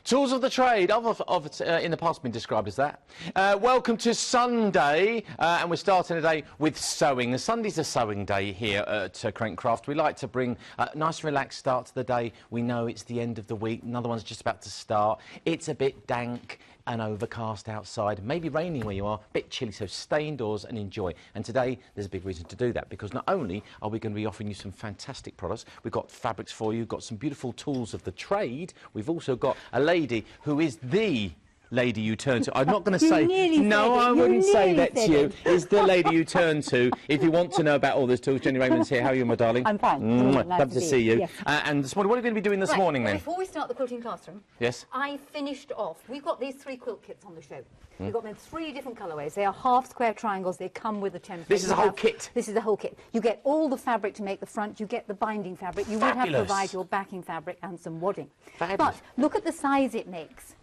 Tools of the trade, in the past been described as that. Welcome to Sunday, and we're starting today with sewing. Sunday's a sewing day here at Quilting Craft. We like to bring a nice relaxed start to the day. We know it's the end of the week, another one's just about to start. It's a bit dank and overcast outside, maybe raining where you are, a bit chilly, so stay indoors and enjoy. And today there's a big reason to do that, because not only are we going to be offering you some fantastic products, we've got fabrics for you, got some beautiful tools of the trade, we've also got a lady who is the lady you turn to. I'm not going to say, no, I wouldn't say that to you. Is the lady you turn to if you want to know about all those tools. Jennie Rayment's here. How are you, my darling? I'm fine. Love to see you. Yes. And this morning, what are we going to be doing this morning then? Before we start the quilting classroom, yes, I finished off. We've got these 3 quilt kits on the show. We've got them in 3 different colourways. They are half square triangles. They come with a template. This is a whole kit. This is a whole kit. You get all the fabric to make the front. You get the binding fabric. You would have to provide your backing fabric and some wadding. Fabulous. But look at the size it makes.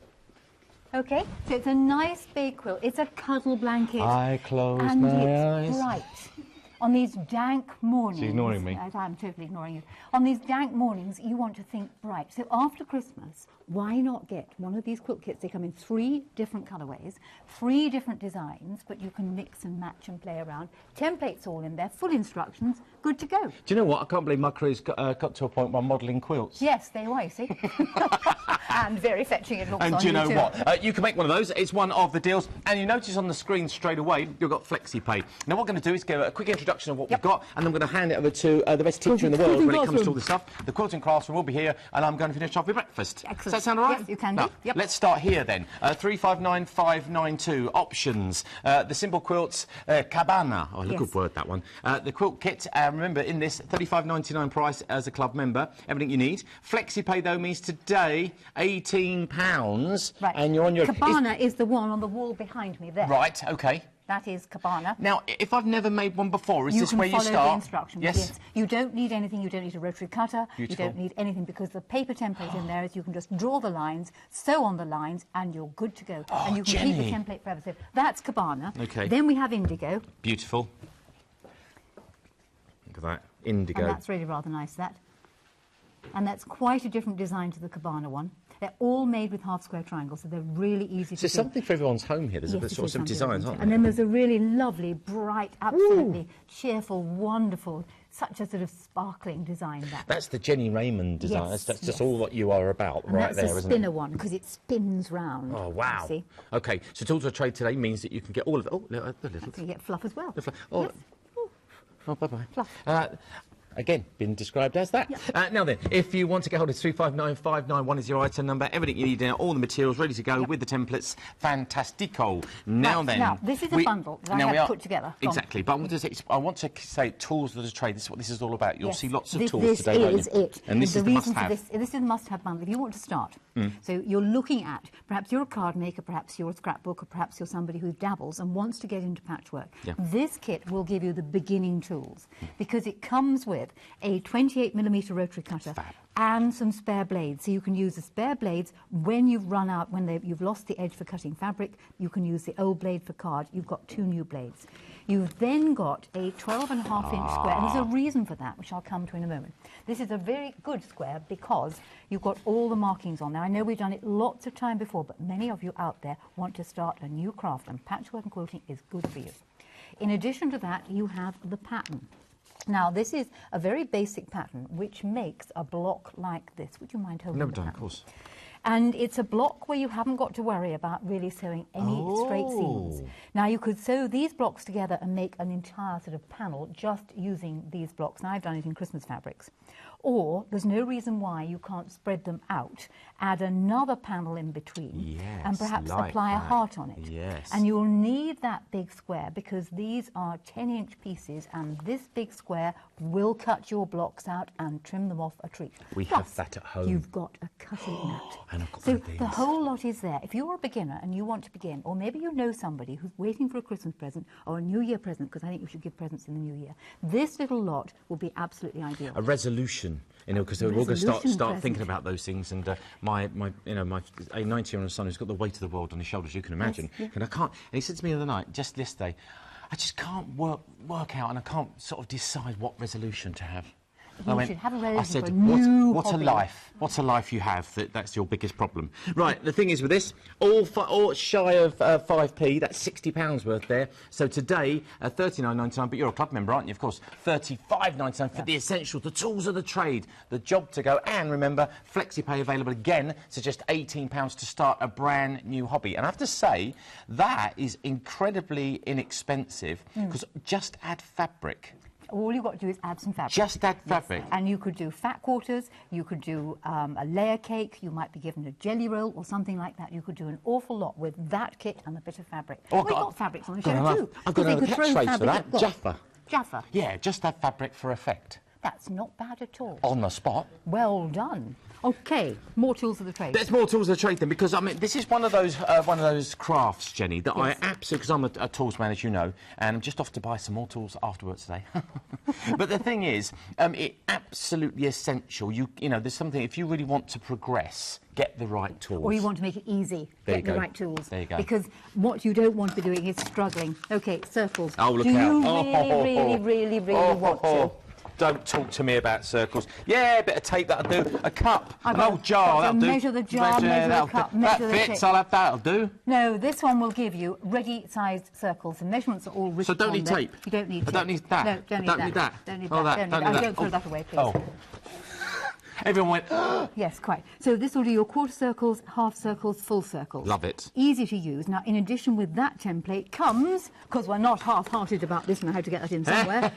Okay, so it's a nice big quilt. It's a cuddle blanket. I close and my it's eyes. bright. On these dank mornings... She's ignoring me. I'm totally ignoring you. On these dank mornings, you want to think bright. So after Christmas, why not get one of these quilt kits? They come in 3 different colourways, 3 different designs, but you can mix and match and play around. Templates all in there, full instructions, good to go. Do you know what? I can't believe my crew's got to a point where I'm modelling quilts. Yes, there you are, you see. And very fetching it looks on And do you know too. what? You can make one of those. It's one of the deals. And you notice on the screen straight away, you've got FlexiPay. Now, what we're going to do is give a quick introduction of what we've got, and then I'm going to hand it over to the best teacher in the world when it comes to all this stuff. The Quilting Classroom will be here, and I'm going to finish off with breakfast. Excellent. Does that sound all right? Yes, you can no. do. Yep. Let's start here then. 359592 options. The Simple Quilts Cabana. Oh, look, good word, that one. The quilt kit, remember, in this £35.99 price as a club member. Everything you need. FlexiPay, though, means today £18. Right. And you're on your... Cabana is the one on the wall behind me there. Right, OK. That is Cabana. Now, if I've never made one before, is this where you start? You can follow the instructions. Yes. You don't need anything. You don't need a rotary cutter. Beautiful. You don't need anything, because the paper template in there is you can just draw the lines, sew on the lines, and you're good to go. Oh, and you can Jennie. keep the template forever. So that's Cabana. OK. Then we have Indigo. Beautiful. Look at that. Indigo. And that's really rather nice, that. And that's quite a different design to the Cabana one. They're all made with half-square triangles, so they're really easy to do. So something for everyone's home here. There's sorts of designs, aren't there? And then there's a really lovely, bright, absolutely cheerful, wonderful, such a sort of sparkling design. That's the Jennie Rayment design. Yes, that's just all what you are about, and right there, isn't it? That's a spinner one, because it spins round. Oh, wow. See? OK, so Tools of the Trade today means that you can get all of it. Oh, the little... You get fluff as well. Oh, yes. Oh, bye-bye. Fluff. Again, been described as that. Yep. Now then, if you want to get hold of 359591 is your item number. Everything you need now, all the materials ready to go with the templates. Fantastico. Now then... Now, this is a bundle that I have put together. Exactly, but I want to say Tools of the Trade. This is what this is all about. You'll see lots of tools this today, won't you? This is it. And this is the must-have. This is a must-have bundle. If you want to start, so you're looking at, perhaps you're a card maker, perhaps you're a scrapbooker, perhaps you're somebody who dabbles and wants to get into patchwork. Yeah. This kit will give you the beginning tools, because it comes with a 28mm rotary cutter and some spare blades. So you can use the spare blades when you've run out, you've lost the edge for cutting fabric. You can use the old blade for card. You've got 2 new blades. You've then got a 12.5-inch square, and there's a reason for that, which I'll come to in a moment. This is a very good square because you've got all the markings on there. I know we've done it lots of time before, but many of you out there want to start a new craft, and patchwork and quilting is good for you. In addition to that, you have the pattern. Now, this is a very basic pattern which makes a block like this. Would you mind holding the pattern? Of course. And it's a block where you haven't got to worry about really sewing any straight seams. Now, you could sew these blocks together and make an entire sort of panel just using these blocks. Now, I've done it in Christmas fabrics. Or there's no reason why you can't spread them out, add another panel in between, and perhaps apply a heart on it. Yes. And you'll need that big square, because these are 10-inch pieces, and this big square will cut your blocks out and trim them off a treat. We have that at home. You've got a cutting mat. And I've got so these. The whole lot is there. If you're a beginner and you want to begin, or maybe you know somebody who's waiting for a Christmas present or a New Year present, because I think you should give presents in the New Year, this little lot will be absolutely ideal. A resolution, you know, because we're all going to start thinking about those things. And my 90-year-old son who's got the weight of the world on his shoulders, you can imagine. Yes, yeah. And I can't. And he said to me the other night, just this day, I just can't work out, and I can't sort of decide what resolution to have. You should have a resolution for a new what a hobby. life. What a life you have. That's your biggest problem. Right, the thing is with this, all shy of 5p, that's £60 worth there. So today, £39.99, but you're a club member, aren't you? Of course, £35.99 for the essentials, the tools of the trade, the job to go. And remember, FlexiPay available again, so just £18 to start a brand new hobby. And I have to say, that is incredibly inexpensive, because just add fabric. All you've got to do is add some fabric. Just add fabric. Yes. And you could do fat quarters, you could do a layer cake, you might be given a jelly roll or something like that. You could do an awful lot with that kit and a bit of fabric. Oh, We've got fabrics on the show too. I've got another catchphrase for that. Jaffa. Jaffa. Yeah, just add fabric for effect. That's not bad at all. On the spot. Well done. OK, more tools of the trade. There's more tools of the trade then, because I mean, this is one of those crafts, Jenny, that I absolutely, because I'm a tools man, as you know, and I'm just off to buy some more tools afterwards today. But the thing is, it's absolutely essential. You know, there's something, if you really want to progress, get the right tools. Or you want to make it easy, get the right tools. There you go. Because what you don't want to be doing is struggling. OK, circles. Oh, look Do you out. really want to? Don't talk to me about circles. Yeah, a bit of tape, that'll do. A cup, an old jar, that'll do. Measure the jar, measure the cup, measure the tape. That fits, I'll have that'll do. No, this one will give you ready-sized circles. The measurements are all written So don't need there. tape? You don't need tape. I don't need that? No, don't need that. Don't need that. Don't throw that away, please. Oh. Everyone went, oh. Yes, quite. So this will do your quarter circles, half circles, full circles. Love it. Easy to use. Now, in addition with that template comes, because we're not half-hearted about this and I had to get that in somewhere,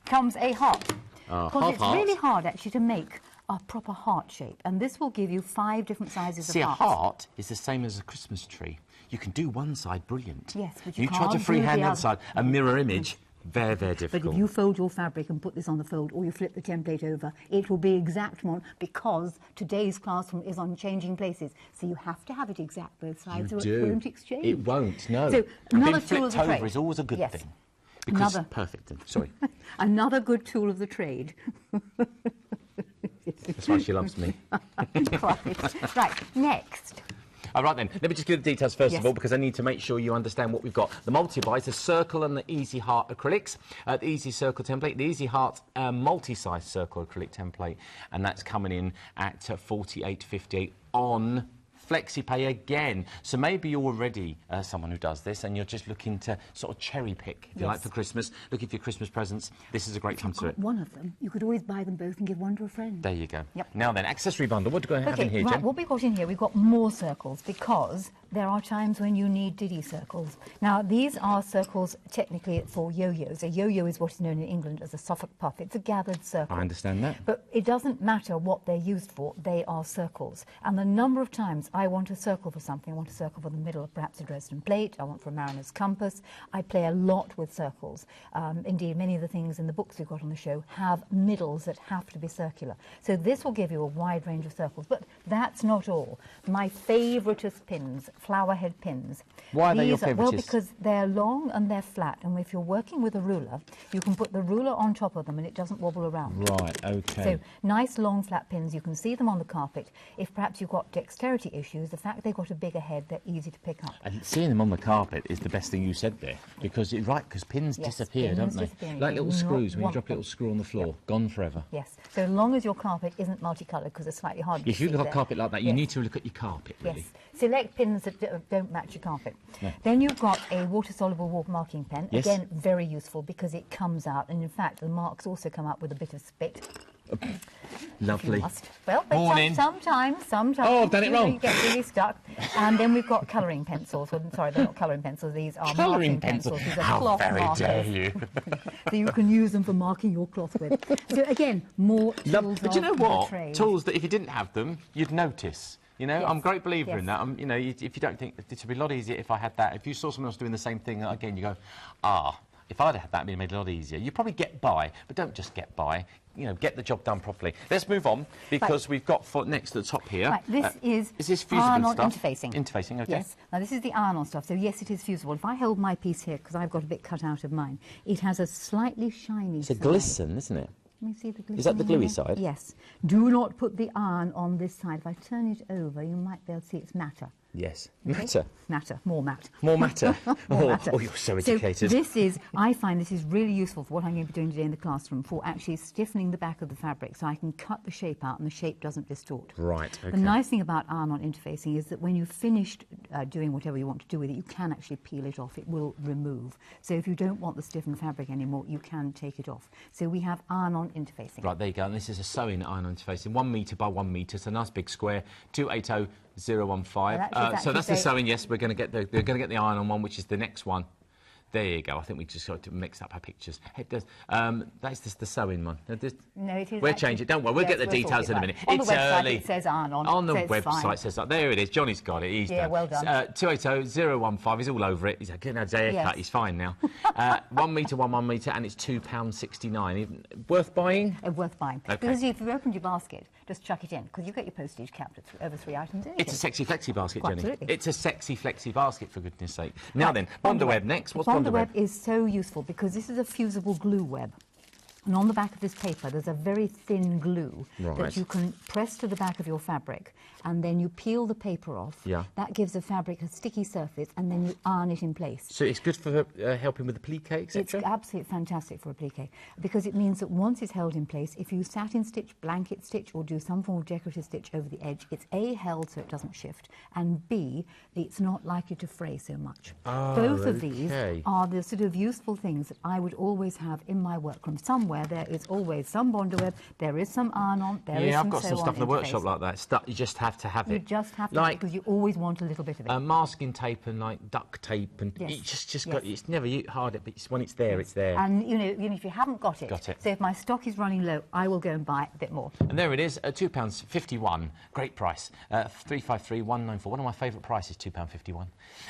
comes a heart. Because it's really hard, actually, to make a proper heart shape. And this will give you 5 different sizes of hearts. See, a heart is the same as a Christmas tree. You can do one side brilliant. Yes, but you try to freehand the other side, a mirror image, very, very difficult. But if you fold your fabric and put this on the fold, or you flip the template over, it will be exact one, because today's classroom is on changing places. So you have to have it exact both sides, or it won't exchange. It won't, no. So another being tool of flipped the trade. over is always a good thing. Because perfect then. Sorry. Another good tool of the trade. That's why she loves me. Quite. Right, next. All right then, let me just give the details first of all, because I need to make sure you understand what we've got. The Multibuy is the Circle and the Easy Heart acrylics, the Easy Circle template, the Easy Heart multi-size circle acrylic template, and that's coming in at $48.58 on FlexiPay again. So maybe you're already someone who does this and you're just looking to sort of cherry pick, if you like, for Christmas, looking for your Christmas presents. This is a great time to do it. One of them, you could always buy them both and give one to a friend. There you go. Yep. Now then, accessory bundle. What do we have in here, Jen? What we've got in here, we've got more circles, because there are times when you need diddy circles. Now, these are circles technically for yo-yos. A yo-yo is what is known in England as a Suffolk puff. It's a gathered circle. I understand that. But it doesn't matter what they're used for, they are circles. And the number of times I want a circle for something, I want a circle for the middle of perhaps a Dresden plate, I want for a mariner's compass. I play a lot with circles. Indeed, many of the things in the books we've got on the show have middles that have to be circular. So this will give you a wide range of circles. But that's not all. My favouriteest pins, flower head pins. Why are they your favourites? Well, because they're long and they're flat, and if you're working with a ruler, you can put the ruler on top of them and it doesn't wobble around. Right, OK. So nice long flat pins, you can see them on the carpet. If perhaps you've got dexterity issues, the fact they've got a bigger head, they're easy to pick up. And seeing them on the carpet is the best thing you said there, because you're right, because pins disappear, don't they? Like little screws, when you drop a little screw on the floor, gone forever. Yes, so long as your carpet isn't multicoloured, because it's slightly harder If you've got a carpet like that, you need to look at your carpet, really. Yes, select pins that don't match your carpet. No. Then you've got a water-soluble wall marking pen. Yes. Again, very useful because it comes out, and in fact, the marks also come out with a bit of spit. Lovely. Well, but sometimes oh, I've done it wrong. You get really stuck. And then we've got colouring pencils. Well, sorry, they're not colouring pencils. These are colouring marking pencils. These are How cloth very markers. dare you? So you can use them for marking your cloth with. So again, more tools. But you know what? Trade. Tools that if you didn't have them, you'd notice. You know, I'm a great believer in that. You know, if you don't think it would be a lot easier if I had that. If you saw someone else doing the same thing, again, you go, if I'd had that, it'd be made it a lot easier. You probably get by, but don't just get by. You know, get the job done properly. Let's move on, because we've got next to the top here. Right, this is this fusible stuff? Interfacing. Interfacing, OK. Yes. Now, this is the iron-on stuff, so yes, it is fusible. If I hold my piece here, because I've got a bit cut out of mine, it has a slightly shiny It's a glisten, isn't it? Let me see the glue. Is that the gluey side? Yes. Do not put the iron on this side. If I turn it over, you might be able to see it's matter. Yes. Okay? Matter. Matter. More matte. More matter. More matter. Oh, you're so educated. So this is, I find this is really useful for what I'm going to be doing today in the classroom, for actually stiffening the back of the fabric so I can cut the shape out and the shape doesn't distort. Right, okay. The nice thing about iron-on interfacing is that when you've finished doing whatever you want to do with it, you can actually peel it off. It will remove. So if you don't want the stiffened fabric anymore, you can take it off. So we have iron-on interfacing. Right, there you go. And this is a sewing iron-on interfacing, 1 metre by 1 metre. It's a nice big square, 280015. So that's the sewing. Yes, we're going to get the iron-on one, which is the next one. There you go. I think we just got to mix up our pictures. It does. That's just the sewing one. No, it is. We'll change it. Don't worry. We'll get the details in a minute. On it's the website, early. it says iron-on. On the so website, it says that. There it is. Johnny's got it. He's done. well done. 280015. He's all over it. He's getting a haircut. Yes. He's fine now. 1 metre, 1 metre, and it's £2.69. Worth buying? Worth buying. Okay. Because if you've opened your basket, just chuck it in, because you get your postage capped at over 3 items. It's a sexy flexi basket, Jenny. Absolutely. It's a sexy flexi basket, for goodness sake. Now then, Bondaweb next. What's Bondaweb Bondaweb? is so useful because this is a fusible glue web. And on the back of this paper, there's a very thin glue that you can press to the back of your fabric, and then you peel the paper off. Yeah. That gives the fabric a sticky surface, and then you iron it in place. So it's good for helping with the applique, etc.? It's absolutely fantastic for applique, because it means that once it's held in place, if you satin stitch, blanket stitch, or do some form of decorative stitch over the edge, it's A, held so it doesn't shift, and B, it's not likely to fray so much. Oh, Both of these are the sort of useful things that I would always have in my workroom. Somewhere there is always some Bondaweb, there is some iron-on, there is some I've got some stuff in the workshop like that. You just have to have it. You just have to, because you always want a little bit of it. Masking tape and like duct tape, and you just got. It's never hard, but when it's there, it's there. And you know, if you haven't got it. So if my stock is running low, I will go and buy a bit more. And there it is, £2.51. Great price. 353194. One of my favourite prices, £2.51.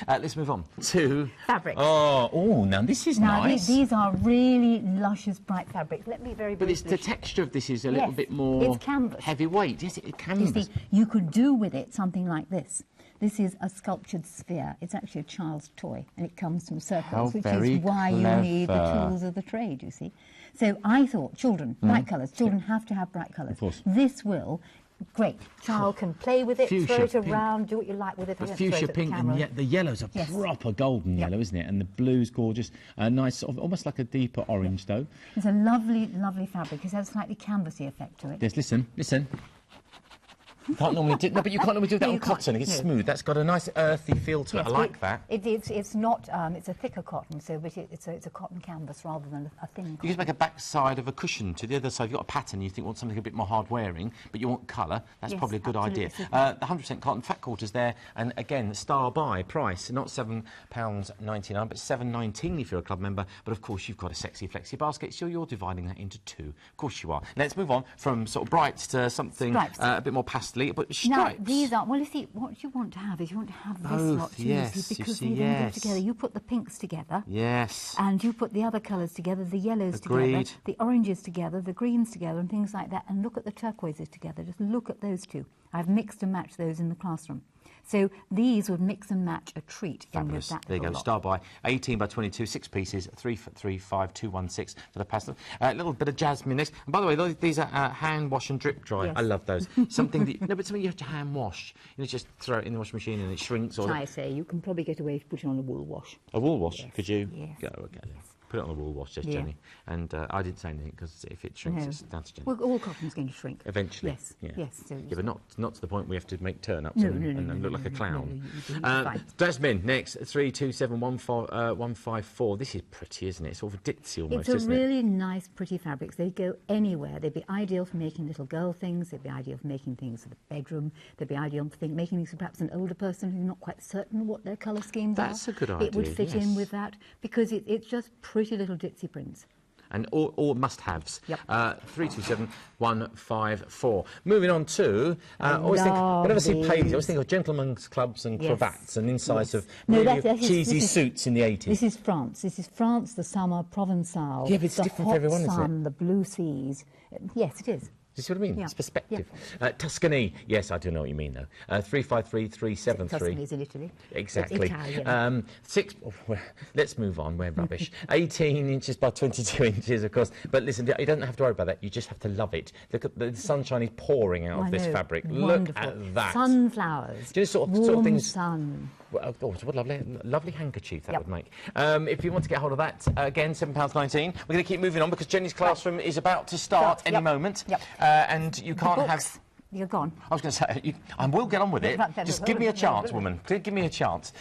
Let's move on to fabric. Oh, now this is nice. These are really luscious, bright fabrics. Let me very briefly. But the texture of this is a little bit more. It's canvas. Heavyweight. Yes, it's canvas. You see, you could do with it something like this. This is a sculptured sphere. It's actually a child's toy, and it comes from circles, which is why you need the tools of the trade, you see. So I thought, children, bright colours. Children have to have bright colours. Of course. This will. Great. Child can play with it, Fuchsia throw it pink. around, do what you like with it. But fuchsia pink, and the yellow's a proper golden yellow, isn't it? And the blue's gorgeous. A nice, sort of, almost like a deeper orange, though. It's a lovely, lovely fabric. It has a slightly canvassy effect to it. Yes, listen. Can't normally do, no, but you can't normally do that on cotton. It's smooth. That's got a nice earthy feel to it. I like that. It's not. It's a thicker cotton, so but it's a cotton canvas rather than a thin cotton. You just make a back side of a cushion to the other side. You've got a pattern. You think want something a bit more hard wearing, but you want colour. That's probably a good idea. The 100% cotton fat quarters there, and again, star buy price, not £7.99, but $7.19 if you're a club member. But of course, you've got a sexy flexi basket, so you're dividing that into two. Of course, you are. Let's move on from sort of brights to something a bit more pastel. But stripes. Now, these are, well, you see, what you want to have is you want to have this lot too, because they then go together. You put the pinks together. Yes. And you put the other colours together, the yellows together, the oranges together, the greens together, and things like that. And look at the turquoises together. Just look at those two. I've mixed and matched those in the classroom. So these would mix and match a treat. Fabulous. In with that there you go. lot. Star by 18 by 22, 6 pieces, 335216 for the pastel. A little bit of jasmine next. And by the way, these are hand wash and drip dry. Yes. I love those. Something that something you have to hand wash. You know, just throw it in the washing machine and it shrinks. Or I say you can probably get away with putting on a wool wash. A wool wash? Yes. Could you? Yes. Go. Okay. Yes. Put it on a wool wash, says Jenny. And I didn't say anything because if it shrinks, it's down to Jenny. Well, all cotton's going to shrink. Eventually. Yes. Yeah. Yes. So but not to the point we have to make turn-ups and look like a clown. Jasmine, next, 327154. This is pretty, isn't it? It's sort of ditzy almost, isn't it? It's a really nice, pretty fabrics. They go anywhere. They'd be ideal for making little girl things. They'd be ideal for making things for the bedroom. They'd be ideal for making things for perhaps an older person who's not quite certain what their colour schemes are. That's a good idea. It would fit in with that because it's just pretty little ditzy prints. And all must-haves. Yep. 327154. Moving on to, whenever I see paisley, I always think of gentlemen's clubs and cravats and insides of cheesy suits in the 80s. This is France. This is France, the summer, Provençal. Yeah, but it's different for everyone, isn't it? The blue seas. Yes, it is. you see what I mean? Yeah. It's perspective. Tuscany. Yes, I do know what you mean, though. 353-373. Tuscany is in Italy. Exactly. It's Italian. Let's move on. We're rubbish. 18 inches by 22 inches, of course. But listen, you don't have to worry about that. You just have to love it. Look at the sunshine is pouring out of this fabric. Wonderful. Look at that. Sunflowers. Just sort warm of things. Sun. Oh, what lovely handkerchief that would make. If you want to get hold of that, again, £7.19. We're going to keep moving on because Jennie's classroom is about to start any moment. And you can't have... You're gone. I was going to say, I will get on with it. Just give me a chance, woman. Give me a chance.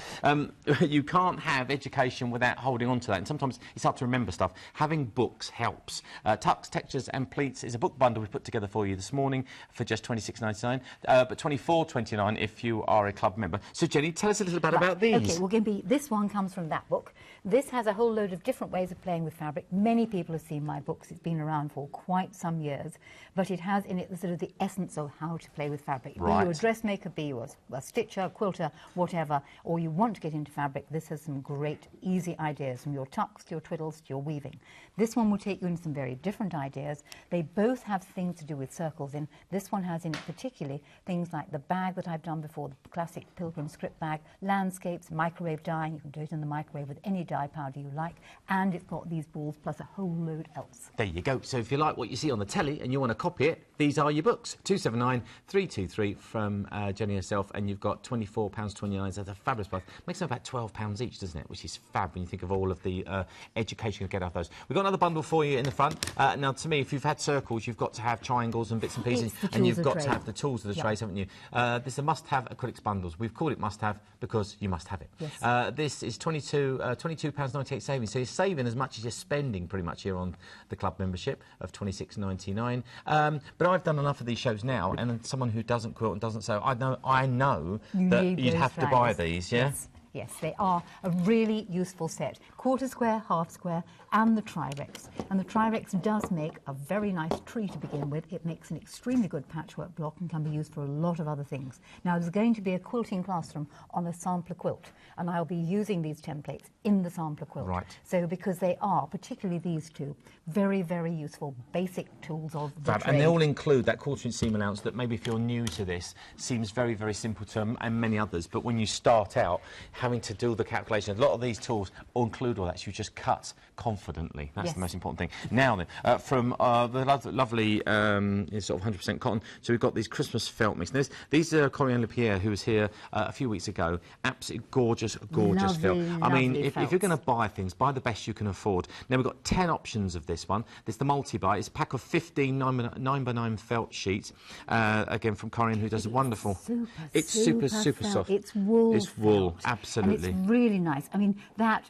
You can't have education without holding on to that. And sometimes it's hard to remember stuff. Having books helps. Tucks, Textures and Pleats is a book bundle we put together for you this morning for just $26.99, but $24.29 if you are a club member. So, Jennie, tell us a little bit about these. OK, well, this one comes from that book. This has a whole load of different ways of playing with fabric. Many people have seen my books. It's been around for quite some years. But it has in it the sort of the essence of how to play with fabric. Right. Be you a dressmaker, be you a stitcher, quilter, whatever, or you want to get into fabric, this has some great, easy ideas from your tucks to your twiddles to your weaving. This one will take you into some very different ideas. They both have things to do with circles in. This one has in it particularly things like the bag that I've done before, the classic Pilgrim script bag, landscapes, microwave dyeing. You can do it in the microwave with any dye powder you like, and it's got these balls plus a whole load else. There you go. So if you like what you see on the telly and you want to copy it, these are your books. 279-323 from Jennie herself, and you've got £24.29. That's a fabulous price. Makes them about £12 each, doesn't it? Which is fab when you think of all of the education you get out of those. We've got another bundle for you in the front. Now, to me, if you've had circles, you've got to have triangles and bits and pieces, and you've got to have the tools of the trade, haven't you? This is a must-have acrylics bundles. We've called it must-have because you must have it. Yes. This is £22.98 savings, so you're saving as much as you're spending pretty much here on the club membership of $26.99. But I've done enough of these shows now, and someone who doesn't quilt and doesn't sew, I know that you'd have to buy these, yeah? Yes, they are a really useful set. Quarter square, half square, and the Tri-Rex. And the Tri-Rex does make a very nice tree to begin with. It makes an extremely good patchwork block and can be used for a lot of other things. Now, there's going to be a quilting classroom on a sampler quilt, and I'll be using these templates in the sampler quilt. Right. So, because they are, particularly these two, very, very useful basic tools of the trade. And they all include that quarter-inch seam allowance that maybe if you're new to this seems very, very simple to and many others, but when you start out having to do the calculations, a lot of these tools will include all that, so you just cut confidently. That's the most important thing. Now then, from the lovely sort of 100% cotton, so we've got these Christmas felt mix. These are Corian Lapierre, who was here a few weeks ago. Absolutely gorgeous, gorgeous felt. I mean, if you're going to buy things, buy the best you can afford. Now, we've got 10 options of this one. There's the Multibuy. It's a pack of 15 9x9 felt sheets, again from Corian, who does wonderful. It's super soft. It's wool. It's wool, absolutely. And it's really nice. I mean, that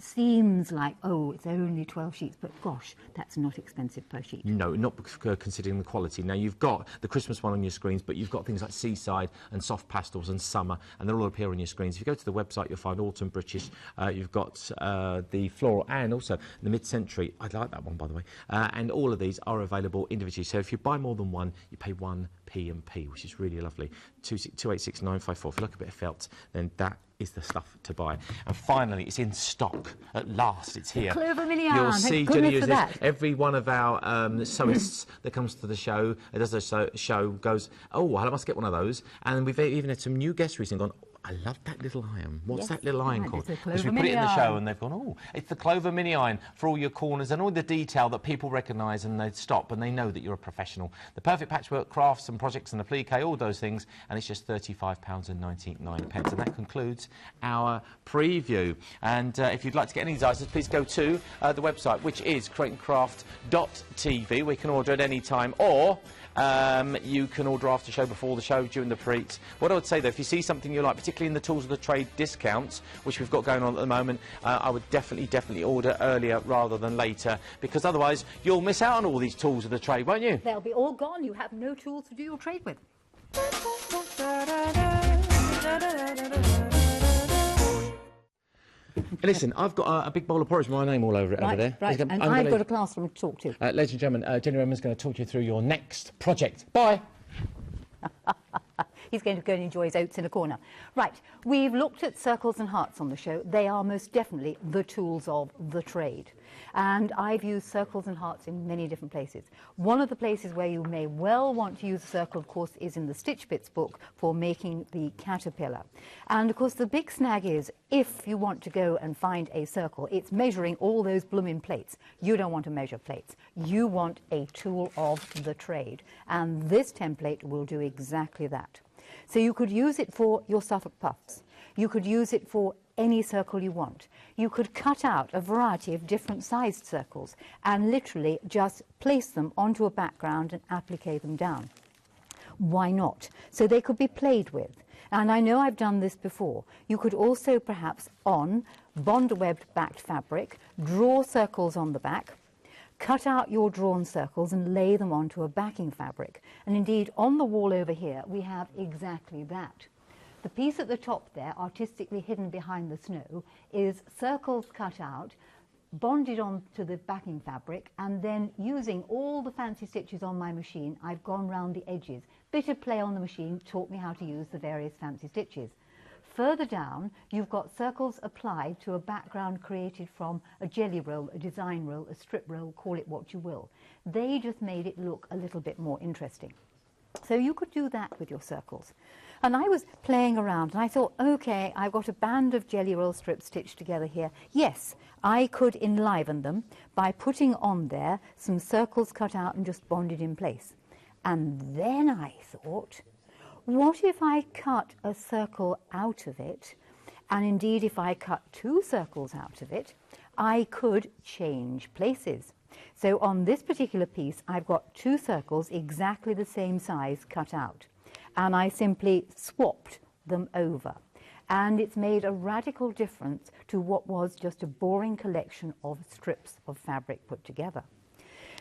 seems like, oh, it's only 12 sheets, but gosh, that's not expensive per sheet. No, not considering the quality. Now, you've got the Christmas one on your screens, but you've got things like Seaside and Soft Pastels and Summer, and they'll all appear on your screens. If you go to the website, you'll find Autumn British. You've got the Floral and also the Mid-Century. I like that one, by the way. And all of these are available individually. So if you buy more than one, you pay 1p&p, which is really lovely. 286954. If you like a bit of felt, then that is the stuff to buy. And finally, it's in stock. At last, it's here. Clover mini yarn. You'll see Jennie use this. Every one of our sewists that comes to the show, does a show, goes, oh, I must get one of those. And we've even had some new guests recently gone, I love that little iron. What's that little iron called? Because we put it in the show and they've gone, oh, it's the Clover mini iron for all your corners and all the detail that people recognise, and they stop and they know that you're a professional. The perfect patchwork crafts and projects and applique, all those things, and it's just £35.99. And that concludes our preview. And if you'd like to get any of these items, please go to the website, which is creatingcraft.tv, where you can order at any time, or you can order after show, before the show, during the preet. What I would say, though, if you see something you like, particularly in the Tools of the Trade discounts, which we've got going on at the moment, I would definitely order earlier rather than later, because otherwise you'll miss out on all these Tools of the Trade, won't you? They'll be all gone. You have no tools to do your trade with. Listen, I've got a big bowl of porridge with my name all over it over there. Right, and I've got a classroom to talk to. Ladies and gentlemen, Jennie Rayment's going to talk you through your next project. Bye! He's going to go and enjoy his oats in a corner. Right, we've looked at circles and hearts on the show. They are most definitely the tools of the trade. And I've used circles and hearts in many different places. One of the places where you may well want to use a circle, of course, is in the Stitch Bits book for making the caterpillar. And of course, the big snag is, if you want to go and find a circle, it's measuring all those blooming plates. You don't want to measure plates. You want a tool of the trade. And this template will do exactly that. So you could use it for your Suffolk puffs. You could use it for any circle you want. You could cut out a variety of different sized circles and literally just place them onto a background and applique them down. Why not? So they could be played with. And I know I've done this before. You could also perhaps on bond-webbed backed fabric, draw circles on the back, cut out your drawn circles and lay them onto a backing fabric. And indeed, on the wall over here, we have exactly that. The piece at the top there, artistically hidden behind the snow, is circles cut out, bonded onto the backing fabric, and then using all the fancy stitches on my machine, I've gone round the edges. Bit of play on the machine taught me how to use the various fancy stitches. Further down, you've got circles applied to a background created from a jelly roll, a design roll, a strip roll, call it what you will. They just made it look a little bit more interesting. So you could do that with your circles. And I was playing around and I thought, okay, I've got a band of jelly roll strips stitched together here. Yes, I could enliven them by putting on there some circles cut out and just bonded in place. And then I thought, what if I cut a circle out of it? And indeed, if I cut two circles out of it, I could change places. So on this particular piece, I've got two circles exactly the same size cut out. And I simply swapped them over. And it's made a radical difference to what was just a boring collection of strips of fabric put together.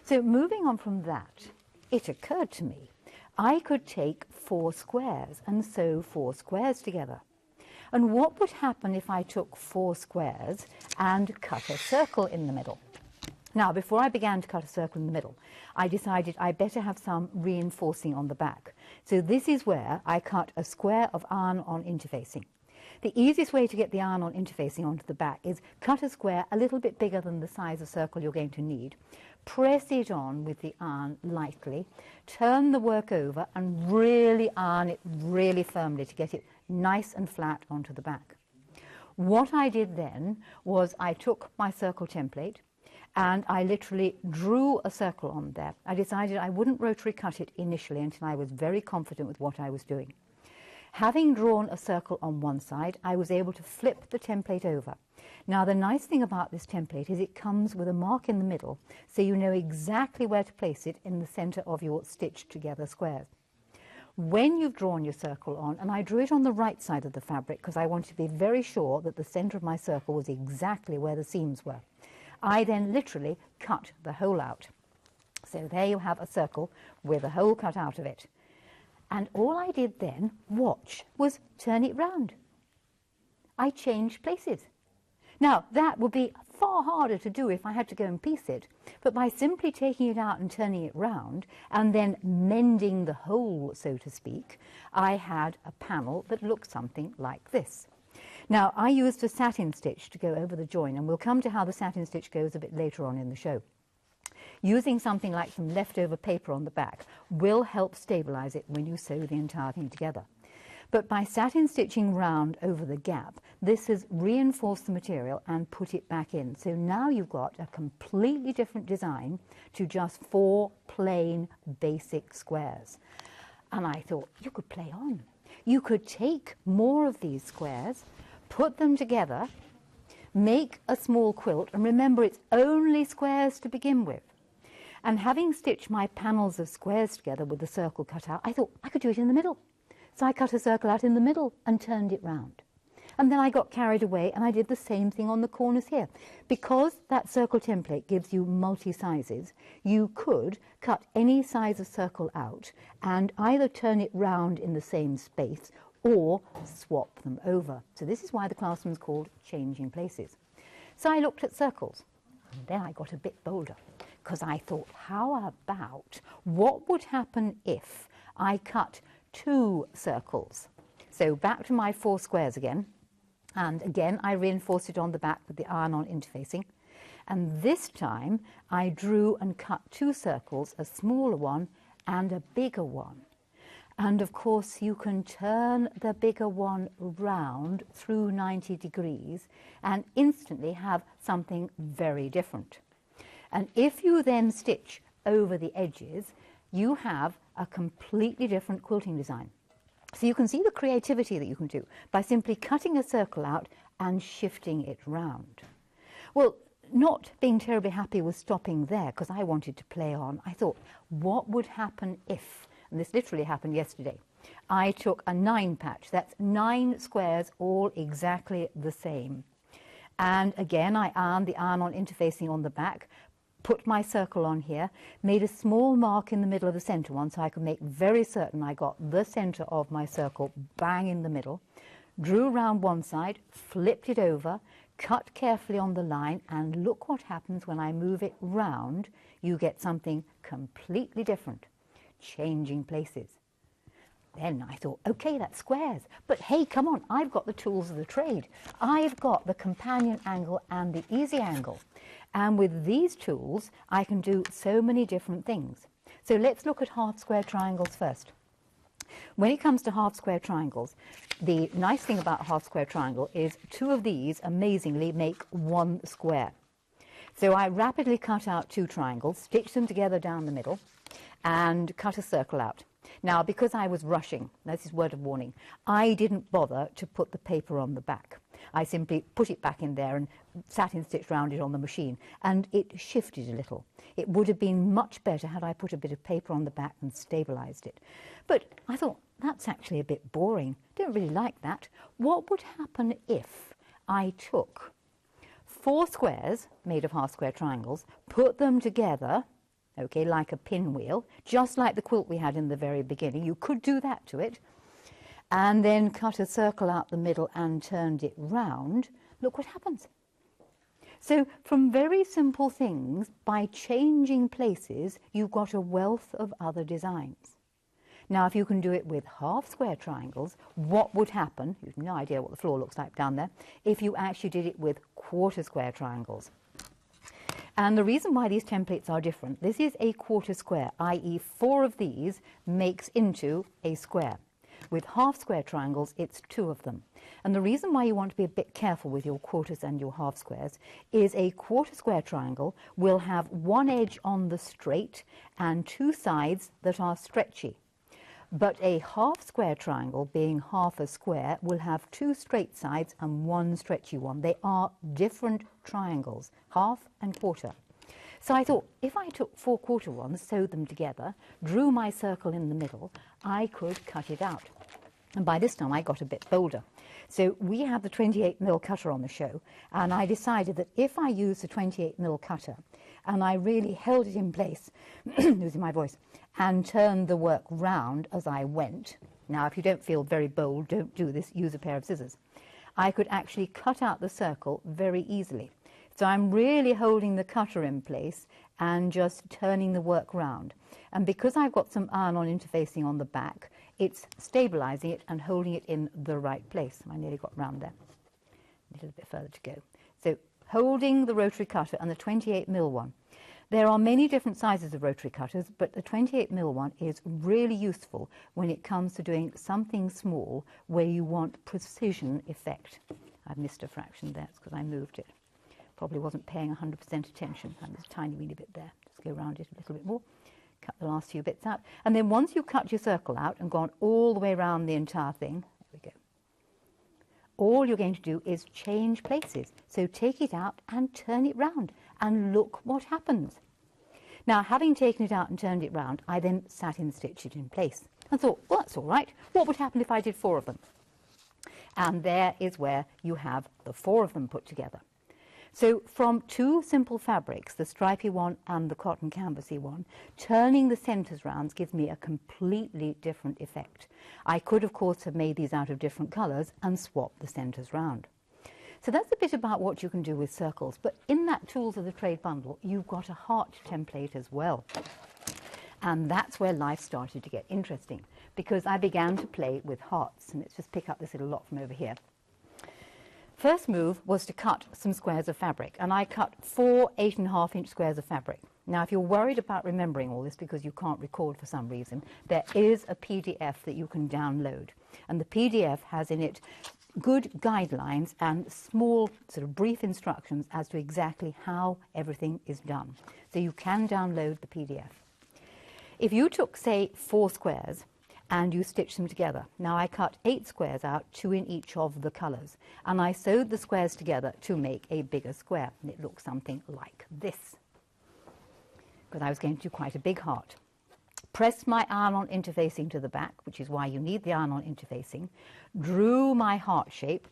So moving on from that, it occurred to me, I could take 4 squares and sew 4 squares together. And what would happen if I took 4 squares and cut a circle in the middle? Now, before I began to cut a circle in the middle, I decided I better have some reinforcing on the back. So this is where I cut a square of iron-on interfacing. The easiest way to get the iron-on interfacing onto the back is cut a square a little bit bigger than the size of circle you're going to need, press it on with the iron lightly, turn the work over and really iron it really firmly to get it nice and flat onto the back. What I did then was I took my circle template and I literally drew a circle on there. I decided I wouldn't rotary cut it initially until I was very confident with what I was doing. Having drawn a circle on one side, I was able to flip the template over. Now, the nice thing about this template is it comes with a mark in the middle, so you know exactly where to place it in the center of your stitched together squares. When you've drawn your circle on, and I drew it on the right side of the fabric because I wanted to be very sure that the center of my circle was exactly where the seams were, I then literally cut the hole out. So there you have a circle with a hole cut out of it. And all I did then, watch, was turn it round. I changed places. Now, that would be far harder to do if I had to go and piece it, but by simply taking it out and turning it round and then mending the hole, so to speak, I had a panel that looked something like this. Now, I used a satin stitch to go over the join, and we'll come to how the satin stitch goes a bit later on in the show. Using something like some leftover paper on the back will help stabilize it when you sew the entire thing together. But by satin stitching round over the gap, this has reinforced the material and put it back in. So now you've got a completely different design to just 4 plain basic squares. And I thought, you could play on. You could take more of these squares, put them together, make a small quilt, and remember it's only squares to begin with. And having stitched my panels of squares together with the circle cut out, I thought I could do it in the middle. So I cut a circle out in the middle and turned it round. And then I got carried away and I did the same thing on the corners here. Because that circle template gives you multi-sizes, you could cut any size of circle out and either turn it round in the same space or swap them over. So this is why the classroom is called Changing Places. So I looked at circles, and then I got a bit bolder, because I thought, how about what would happen if I cut 2 circles. So back to my 4 squares again. And again, I reinforced it on the back with the iron-on interfacing. And this time, I drew and cut 2 circles, a smaller one and a bigger one. And of course, you can turn the bigger one round through 90 degrees and instantly have something very different. And if you then stitch over the edges, you have a completely different quilting design. So you can see the creativity that you can do by simply cutting a circle out and shifting it round. Well, not being terribly happy with stopping there, because I wanted to play on, I thought, what would happen if, and this literally happened yesterday, I took a 9 patch, that's 9 squares all exactly the same. And again, I ironed the iron-on interfacing on the back, put my circle on here, made a small mark in the middle of the centre one so I could make very certain I got the centre of my circle bang in the middle, drew around one side, flipped it over, cut carefully on the line, and look what happens when I move it round. You get something completely different, changing places. Then I thought, OK, that's squares. But hey, come on, I've got the tools of the trade. I've got the companion angle and the easy angle. And with these tools, I can do so many different things. So let's look at half square triangles first. When it comes to half square triangles, the nice thing about a half square triangle is 2 of these amazingly make 1 square. So I rapidly cut out 2 triangles, stitched them together down the middle, and cut a circle out. Now, because I was rushing, this is word of warning, I didn't bother to put the paper on the back. I simply put it back in there and satin stitched round it on the machine, and it shifted a little. It would have been much better had I put a bit of paper on the back and stabilised it. But I thought, that's actually a bit boring. Don't really like that. What would happen if I took 4 squares made of half square triangles, put them together, okay, like a pinwheel, just like the quilt we had in the very beginning. You could do that to it. And then cut a circle out the middle and turned it round. Look what happens. So from very simple things, by changing places, you've got a wealth of other designs. Now, if you can do it with half square triangles, what would happen? You've no idea what the floor looks like down there, if you actually did it with quarter square triangles. And the reason why these templates are different, this is a quarter square, i.e. 4 of these makes into a square. With half square triangles, it's 2 of them. And the reason why you want to be a bit careful with your quarters and your half squares is a quarter square triangle will have 1 edge on the straight and 2 sides that are stretchy. But a half square triangle, being half a square, will have 2 straight sides and 1 stretchy one. They are different triangles, half and quarter. So I thought, if I took 4 quarter ones, sewed them together, drew my circle in the middle, I could cut it out. And by this time, I got a bit bolder. So we had the 28mm cutter on the show, and I decided that if I used the 28mm cutter, and I really held it in place, losing my voice, and turned the work round as I went. Now, if you don't feel very bold, don't do this, use a pair of scissors. I could actually cut out the circle very easily. So I'm really holding the cutter in place and just turning the work round. And because I've got some iron-on interfacing on the back, it's stabilising it and holding it in the right place. I nearly got round there. A little bit further to go. So holding the rotary cutter and the 28mm one. There are many different sizes of rotary cutters, but the 28mm one is really useful when it comes to doing something small where you want precision effect. I've missed a fraction there, it's because I moved it. Probably wasn't paying 100% attention, and there's a tiny weeny bit there. Just go around it a little bit more, cut the last few bits out. And then once you've cut your circle out and gone all the way around the entire thing, there we go, all you're going to do is change places. So take it out and turn it round, and look what happens. Now, having taken it out and turned it round, I then satin stitched it in place. I thought, well, that's all right. What would happen if I did 4 of them? And there is where you have the 4 of them put together. So from 2 simple fabrics, the stripy one and the cotton canvasy one, turning the centres round gives me a completely different effect. I could, of course, have made these out of different colours and swapped the centres round. So that's a bit about what you can do with circles. But in that Tools of the Trade bundle, you've got a heart template as well. And that's where life started to get interesting, because I began to play with hearts. And let's just pick up this little lot from over here. First move was to cut some squares of fabric, and I cut 4 8.5-inch squares of fabric. Now, if you're worried about remembering all this because you can't record for some reason, there is a PDF that you can download, and the PDF has in it good guidelines and small sort of brief instructions as to exactly how everything is done. So you can download the PDF. If you took, say, 4 squares and you stitch them together. Now I cut 8 squares out, 2 in each of the colours, and I sewed the squares together to make a bigger square, and it looks something like this, because I was going to do quite a big heart. Pressed my iron-on interfacing to the back, which is why you need the iron-on interfacing, drew my heart shape,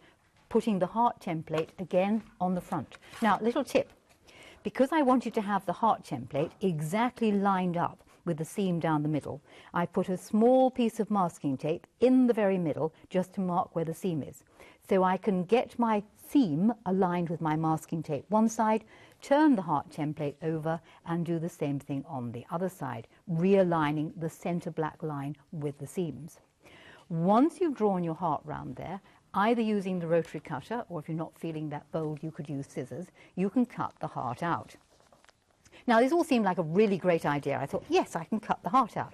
putting the heart template again on the front. Now, little tip, because I wanted to have the heart template exactly lined up with the seam down the middle, I put a small piece of masking tape in the very middle just to mark where the seam is. So I can get my seam aligned with my masking tape one side, turn the heart template over and do the same thing on the other side, realigning the centre black line with the seams. Once you've drawn your heart round there, either using the rotary cutter, or if you're not feeling that bold, you could use scissors, you can cut the heart out. Now, this all seemed like a really great idea. I thought, yes, I can cut the heart out.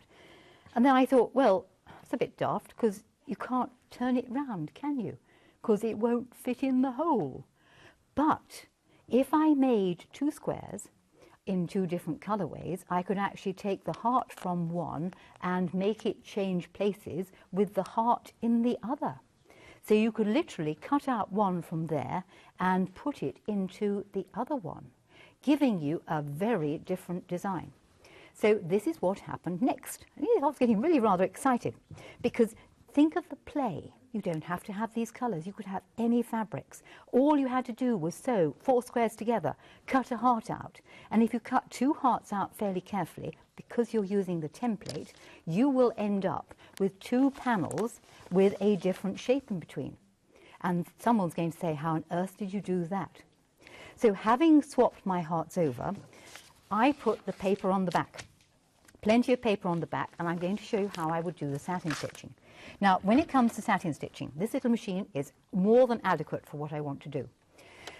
And then I thought, well, it's a bit daft, because you can't turn it round, can you? Because it won't fit in the hole. But if I made 2 squares in 2 different colourways, I could actually take the heart from one and make it change places with the heart in the other. So you could literally cut out one from there and put it into the other one, giving you a very different design. So this is what happened next. I was getting really rather excited, because think of the play. You don't have to have these colours. You could have any fabrics. All you had to do was sew 4 squares together, cut a heart out. And if you cut 2 hearts out fairly carefully, because you're using the template, you will end up with 2 panels with a different shape in between. And someone's going to say, how on earth did you do that? So having swapped my hearts over, I put the paper on the back. Plenty of paper on the back, and I'm going to show you how I would do the satin stitching. Now, when it comes to satin stitching, this little machine is more than adequate for what I want to do.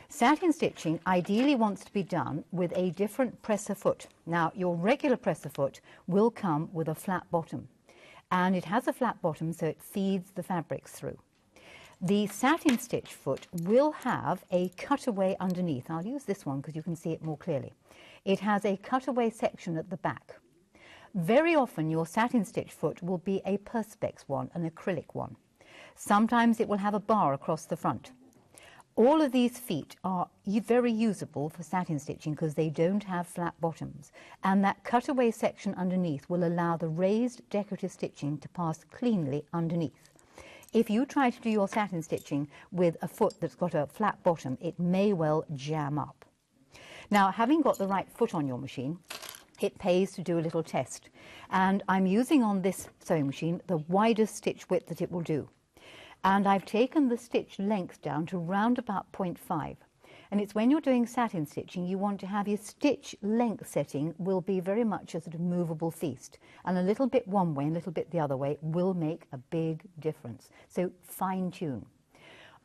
Satin stitching ideally wants to be done with a different presser foot. Now, your regular presser foot will come with a flat bottom, and it has a flat bottom so it feeds the fabrics through. The satin stitch foot will have a cutaway underneath. I'll use this one because you can see it more clearly. It has a cutaway section at the back. Very often your satin stitch foot will be a perspex one, an acrylic one. Sometimes it will have a bar across the front. All of these feet are very usable for satin stitching because they don't have flat bottoms, and that cutaway section underneath will allow the raised decorative stitching to pass cleanly underneath. If you try to do your satin stitching with a foot that's got a flat bottom, it may well jam up. Now, having got the right foot on your machine, it pays to do a little test. And I'm using on this sewing machine the widest stitch width that it will do. And I've taken the stitch length down to round about 0.5. And it's when you're doing satin stitching, you want to have your stitch length setting will be very much a sort of movable feast. And a little bit one way and a little bit the other way will make a big difference. So fine tune.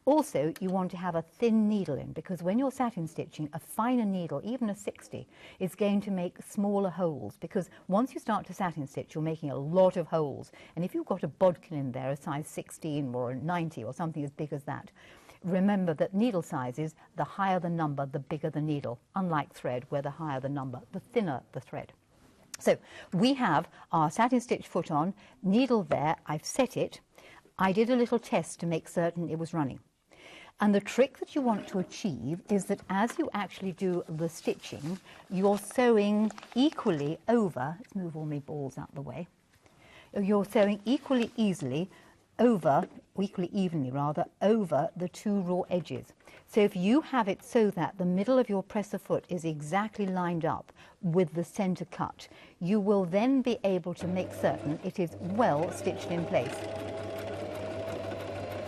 Also, you want to have a thin needle in, because when you're satin stitching, a finer needle, even a 60, is going to make smaller holes, because once you start to satin stitch, you're making a lot of holes. And if you've got a bodkin in there, a size 16 or a 90 or something as big as that, remember that needle sizes, the higher the number, the bigger the needle, unlike thread, where the higher the number, the thinner the thread. So we have our satin stitch foot on, needle there, I've set it. I did a little test to make certain it was running. And the trick that you want to achieve is that as you actually do the stitching, you're sewing equally over, let's move all my balls out the way, you're sewing equally evenly over the 2 raw edges. So if you have it so that the middle of your presser foot is exactly lined up with the centre cut, you will then be able to make certain it is well stitched in place.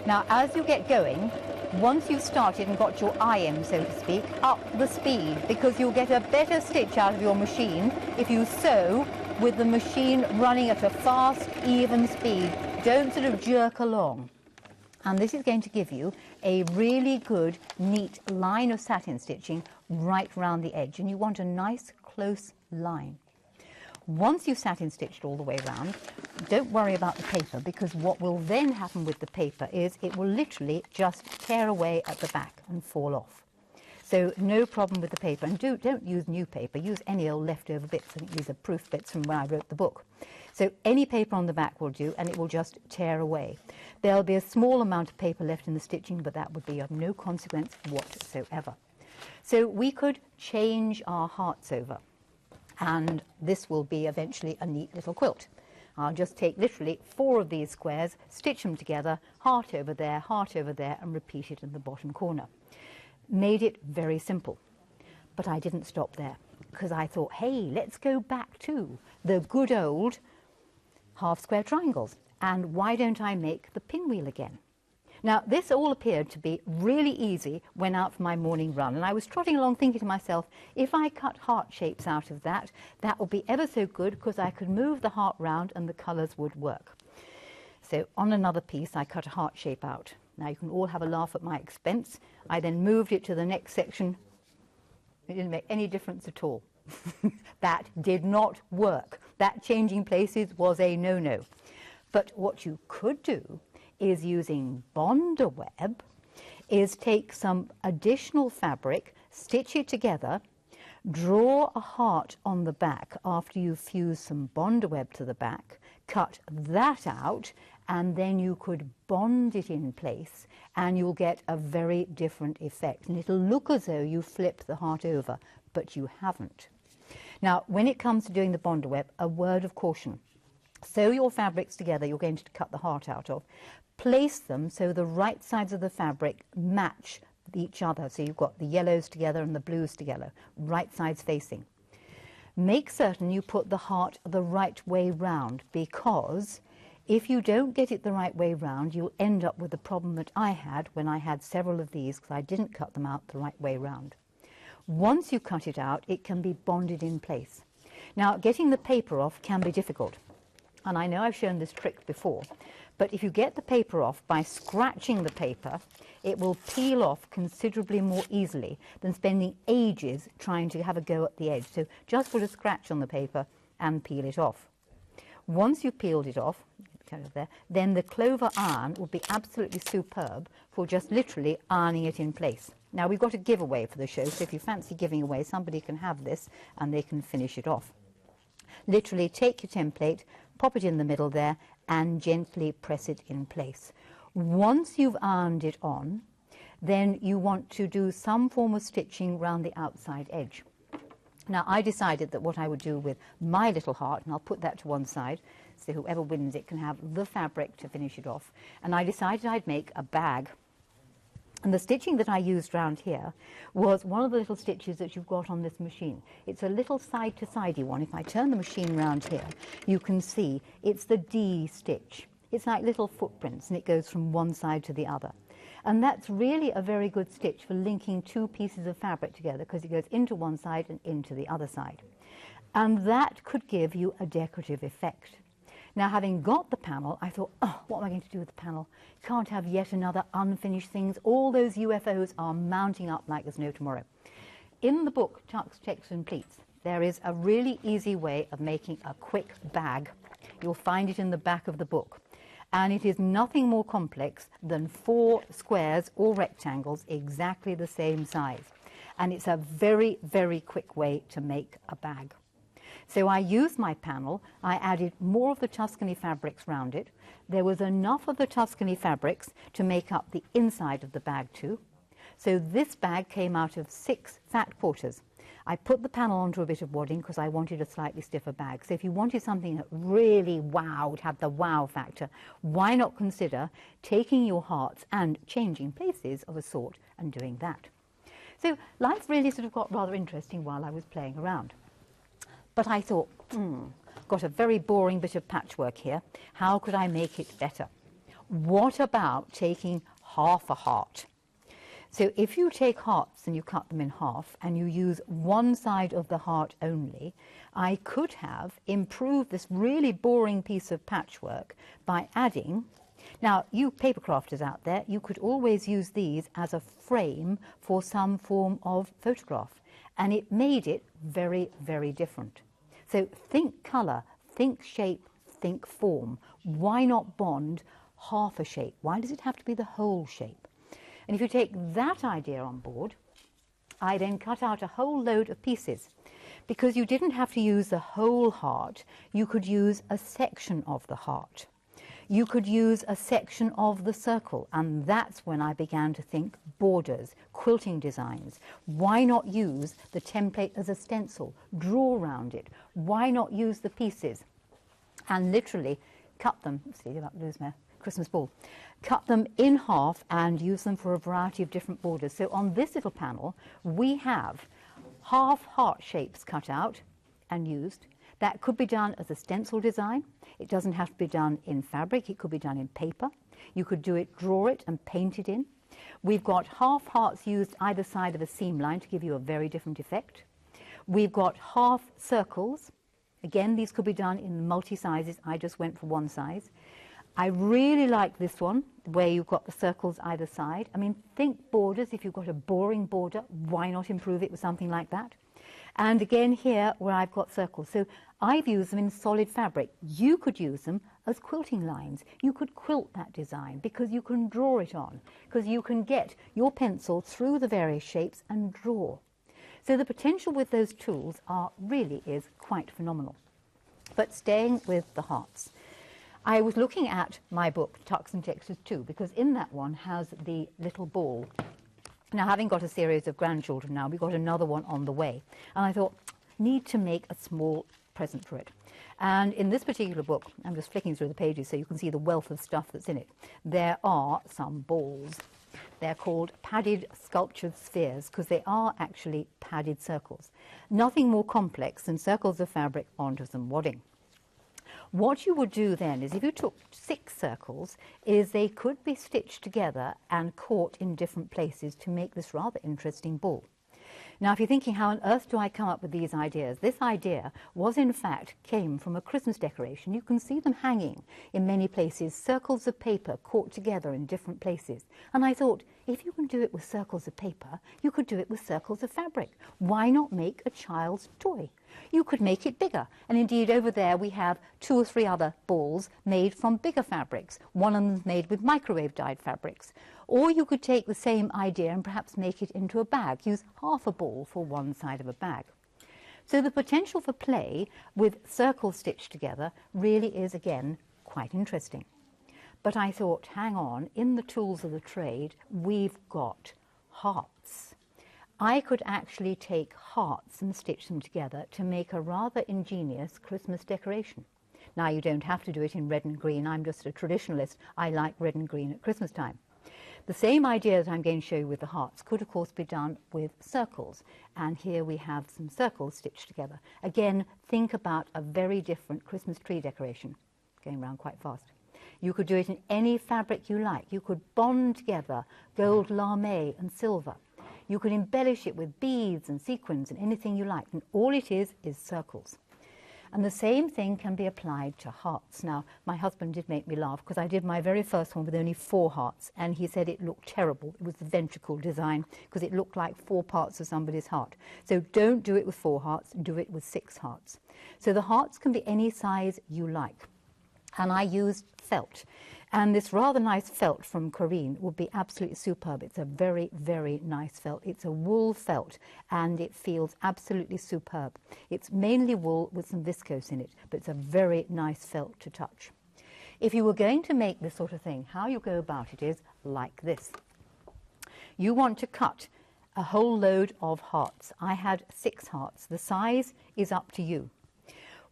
Now, as you get going, once you've started and got your eye in, so to speak, up the speed, because you'll get a better stitch out of your machine if you sew with the machine running at a fast, even speed. Don't sort of jerk along. And this is going to give you a really good, neat line of satin stitching right round the edge. And you want a nice, close line. Once you've satin stitched all the way round, don't worry about the paper, because what will then happen with the paper is it will literally just tear away at the back and fall off. So no problem with the paper. And don't use new paper. Use any old leftover bits. I think these are proof bits from when I wrote the book. So any paper on the back will do, and it will just tear away. There'll be a small amount of paper left in the stitching, but that would be of no consequence whatsoever. So we could change our hearts over, and this will be eventually a neat little quilt. I'll just take literally 4 of these squares, stitch them together, heart over there, and repeat it in the bottom corner. Made it very simple. But I didn't stop there, because I thought, hey, let's go back to the good old half square triangles. And why don't I make the pinwheel again? Now, this all appeared to be really easy when out for my morning run. And I was trotting along thinking to myself, if I cut heart shapes out of that, that would be ever so good, because I could move the heart round and the colours would work. So on another piece, I cut a heart shape out. Now, you can all have a laugh at my expense. I then moved it to the next section. It didn't make any difference at all. That did not work. That changing places was a no-no. But what you could do is, using Bonder web, is take some additional fabric, stitch it together, draw a heart on the back after you've fused some Bonder web to the back, cut that out, and then you could bond it in place, and you'll get a very different effect. And it'll look as though you flipped the heart over, but you haven't. Now, when it comes to doing the Bonder web, a word of caution. Sew your fabrics together you're going to cut the heart out of. Place them so the right sides of the fabric match each other. So you've got the yellows together and the blues together, right sides facing. Make certain you put the heart the right way round, because if you don't get it the right way round, you'll end up with the problem that I had when I had several of these, because I didn't cut them out the right way round. Once you cut it out, it can be bonded in place. Now, getting the paper off can be difficult. And I know I've shown this trick before, but if you get the paper off by scratching the paper, it will peel off considerably more easily than spending ages trying to have a go at the edge. So just put a scratch on the paper and peel it off. Once you've peeled it off, kind of there, then the clover iron will be absolutely superb for just literally ironing it in place. Now, we've got a giveaway for the show, so if you fancy giving away, somebody can have this and they can finish it off. Literally take your template, pop it in the middle there, and gently press it in place. Once you've ironed it on, then you want to do some form of stitching round the outside edge. Now, I decided that what I would do with my little heart, and I'll put that to one side, so whoever wins it can have the fabric to finish it off, and I decided I'd make a bag. And the stitching that I used round here was one of the little stitches that you've got on this machine. It's a little side-to-sidey one. If I turn the machine round here, you can see it's the D stitch. It's like little footprints, and it goes from one side to the other. And that's really a very good stitch for linking 2 pieces of fabric together, because it goes into one side and into the other side. And that could give you a decorative effect. Now, having got the panel, I thought, oh, what am I going to do with the panel? Can't have yet another unfinished things. All those UFOs are mounting up like there's no tomorrow. In the book, Tucks, Checks and Pleats, there is a really easy way of making a quick bag. You'll find it in the back of the book. And it is nothing more complex than 4 squares or rectangles exactly the same size. And it's a very, very quick way to make a bag. So I used my panel, I added more of the Tuscany fabrics round it. There was enough of the Tuscany fabrics to make up the inside of the bag too. So this bag came out of 6 fat quarters. I put the panel onto a bit of wadding because I wanted a slightly stiffer bag. So if you wanted something that really wowed, had the wow factor, why not consider taking your hearts and changing places of a sort and doing that? So life really sort of got rather interesting while I was playing around. But I thought, got a very boring bit of patchwork here. How could I make it better? What about taking half a heart? So if you take hearts and you cut them in half and you use one side of the heart only, I could have improved this really boring piece of patchwork by adding. Now, you paper crafters out there, you could always use these as a frame for some form of photograph, and it made it very, very different. So think colour, think shape, think form. Why not bond half a shape? Why does it have to be the whole shape? And if you take that idea on board, I then cut out a whole load of pieces. Because you didn't have to use the whole heart, you could use a section of the heart. You could use a section of the circle, and that's when I began to think borders, quilting designs. Why not use the template as a stencil, draw around it? Why not use the pieces and literally cut them, see, about to lose my Christmas ball, cut them in half and use them for a variety of different borders. So on this little panel, we have half heart shapes cut out and used. That could be done as a stencil design. It doesn't have to be done in fabric. It could be done in paper. You could do it, draw it and paint it in. We've got half hearts used either side of a seam line to give you a very different effect. We've got half circles. Again, these could be done in multi-sizes. I just went for one size. I really like this one, where you've got the circles either side. I mean, think borders. If you've got a boring border, why not improve it with something like that? And again here, where I've got circles. So I've used them in solid fabric. You could use them as quilting lines. You could quilt that design because you can draw it on, because you can get your pencil through the various shapes and draw. So the potential with those tools really is quite phenomenal. But staying with the hearts, I was looking at my book, Tucks and Textures 2, because in that one has the little ball. Now, having got a series of grandchildren now, we've got another one on the way. And I thought, need to make a small present for it. And in this particular book, I'm just flicking through the pages so you can see the wealth of stuff that's in it. There are some balls. They're called padded sculptured spheres because they are actually padded circles. Nothing more complex than circles of fabric onto some wadding. What you would do then is if you took 6 circles, is they could be stitched together and caught in different places to make this rather interesting ball. Now, if you're thinking, how on earth do I come up with these ideas? This idea was, in fact, came from a Christmas decoration. You can see them hanging in many places, circles of paper caught together in different places. And I thought, if you can do it with circles of paper, you could do it with circles of fabric. Why not make a child's toy? You could make it bigger. And indeed, over there, we have 2 or 3 other balls made from bigger fabrics. One of them is made with microwave dyed fabrics. Or you could take the same idea and perhaps make it into a bag. Use half a ball for one side of a bag. So the potential for play with circles stitched together really is, again, quite interesting. But I thought, hang on, in the tools of the trade, we've got hearts. I could actually take hearts and stitch them together to make a rather ingenious Christmas decoration. Now, you don't have to do it in red and green. I'm just a traditionalist. I like red and green at Christmas time. The same idea that I'm going to show you with the hearts could, of course, be done with circles. And here we have some circles stitched together. Again, think about a very different Christmas tree decoration. Going around quite fast. You could do it in any fabric you like. You could bond together gold lame and silver. You could embellish it with beads and sequins and anything you like. And all it is circles. And the same thing can be applied to hearts. Now, my husband did make me laugh because I did my very first one with only 4 hearts, and he said it looked terrible. It was the ventricle design because it looked like 4 parts of somebody's heart. So don't do it with 4 hearts, do it with 6 hearts. So the hearts can be any size you like. And I used felt. And this rather nice felt from Corinne would be absolutely superb. It's a very, very nice felt. It's a wool felt, and it feels absolutely superb. It's mainly wool with some viscose in it, but it's a very nice felt to touch. If you were going to make this sort of thing, how you go about it is like this. You want to cut a whole load of hearts. I had 6 hearts. The size is up to you.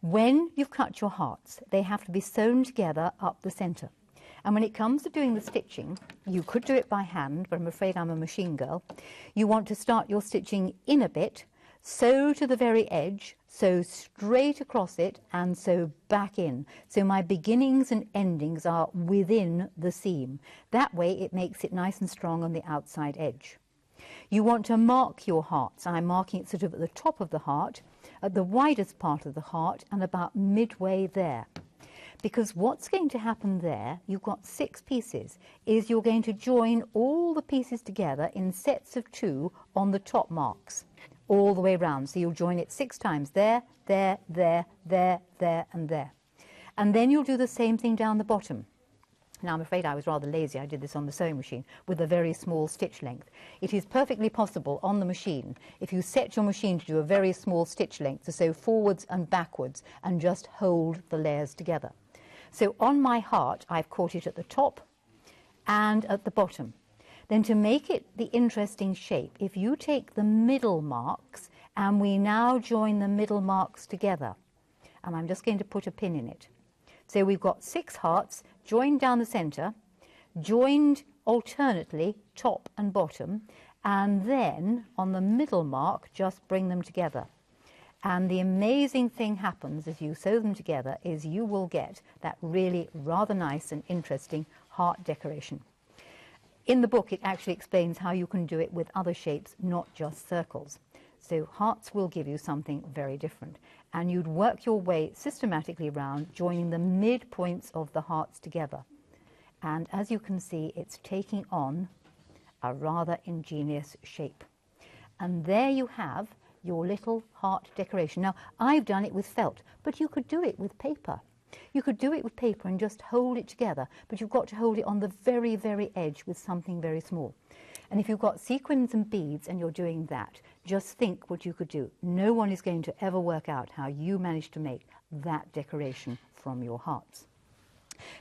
When you've cut your hearts, they have to be sewn together up the centre. And when it comes to doing the stitching, you could do it by hand, but I'm afraid I'm a machine girl. You want to start your stitching in a bit, sew to the very edge, sew straight across it, and sew back in. So my beginnings and endings are within the seam. That way it makes it nice and strong on the outside edge. You want to mark your hearts. I'm marking it sort of at the top of the heart, at the widest part of the heart, and about midway there. Because what's going to happen there, you've got 6 pieces, is you're going to join all the pieces together in sets of 2 on the top marks, all the way round. So you'll join it 6 times, there, there, there, there, there, and there. And then you'll do the same thing down the bottom. Now, I'm afraid I was rather lazy. I did this on the sewing machine with a very small stitch length. It is perfectly possible on the machine, if you set your machine to do a very small stitch length, to sew forwards and backwards and just hold the layers together. So on my heart, I've caught it at the top and at the bottom. Then to make it the interesting shape, if you take the middle marks and we now join the middle marks together, and I'm just going to put a pin in it. So we've got 6 hearts joined down the centre, joined alternately top and bottom, and then on the middle mark just bring them together. And the amazing thing happens as you sew them together is you will get that really rather nice and interesting heart decoration. In the book it actually explains how you can do it with other shapes, not just circles. So hearts will give you something very different. And you'd work your way systematically around, joining the midpoints of the hearts together. And as you can see, it's taking on a rather ingenious shape. And there you have your little heart decoration. Now, I've done it with felt, but you could do it with paper. You could do it with paper and just hold it together, but you've got to hold it on the very, very edge with something very small. And if you've got sequins and beads and you're doing that, just think what you could do. No one is going to ever work out how you managed to make that decoration from your hearts.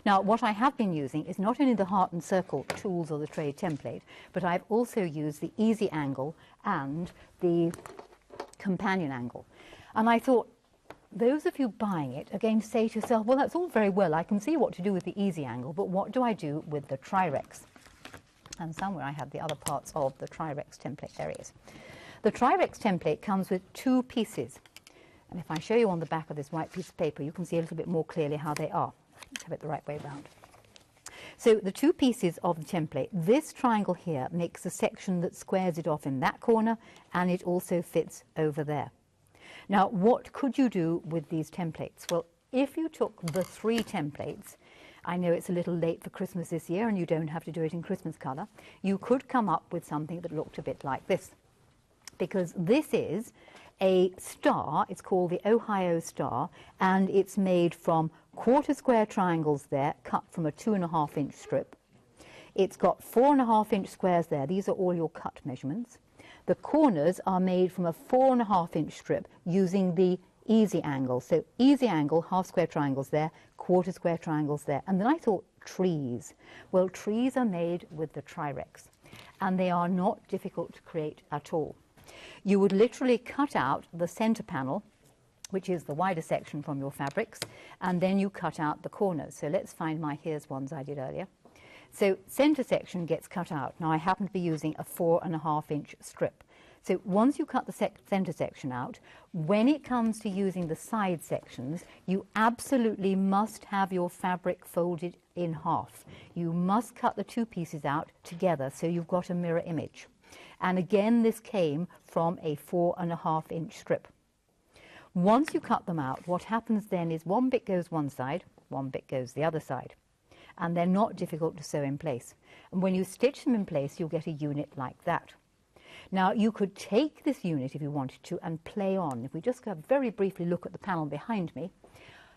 Now, what I have been using is not only the heart and circle tools or the tray template, but I've also used the easy angle and the companion angle. And I thought, those of you buying it are going to say to yourself, well, that's all very well. I can see what to do with the easy angle, but what do I do with the Tri-Rex? And somewhere I have the other parts of the Tri-Rex template. There it is. The Tri-Rex template comes with 2 pieces. And if I show you on the back of this white piece of paper, you can see a little bit more clearly how they are. Let's have it the right way round. So the 2 pieces of the template, this triangle here makes a section that squares it off in that corner, and it also fits over there. Now, what could you do with these templates? Well, if you took the 3 templates, I know it's a little late for Christmas this year and you don't have to do it in Christmas colour, you could come up with something that looked a bit like this. Because this is a star, it's called the Ohio star, and it's made from 1/4 square triangles there, cut from a 2.5 inch strip. It's got 4.5 inch squares there, these are all your cut measurements. The corners are made from a 4.5 inch strip using the easy angle. So easy angle, 1/2 square triangles there, 1/4 square triangles there. And then I thought, trees. Well, trees are made with the Tri-Rex, and they are not difficult to create at all. You would literally cut out the center panel, which is the wider section from your fabrics, and then you cut out the corners. So let's find my here's ones I did earlier. So center section gets cut out. Now I happen to be using a 4.5 inch strip. So once you cut the center section out, when it comes to using the side sections, you absolutely must have your fabric folded in half. You must cut the 2 pieces out together so you've got a mirror image. And again, this came from a 4.5 inch strip. Once you cut them out, what happens then is one bit goes one side, one bit goes the other side. And they're not difficult to sew in place. And when you stitch them in place, you'll get a unit like that. Now, you could take this unit, if you wanted to, and play on. If we just go very briefly look at the panel behind me,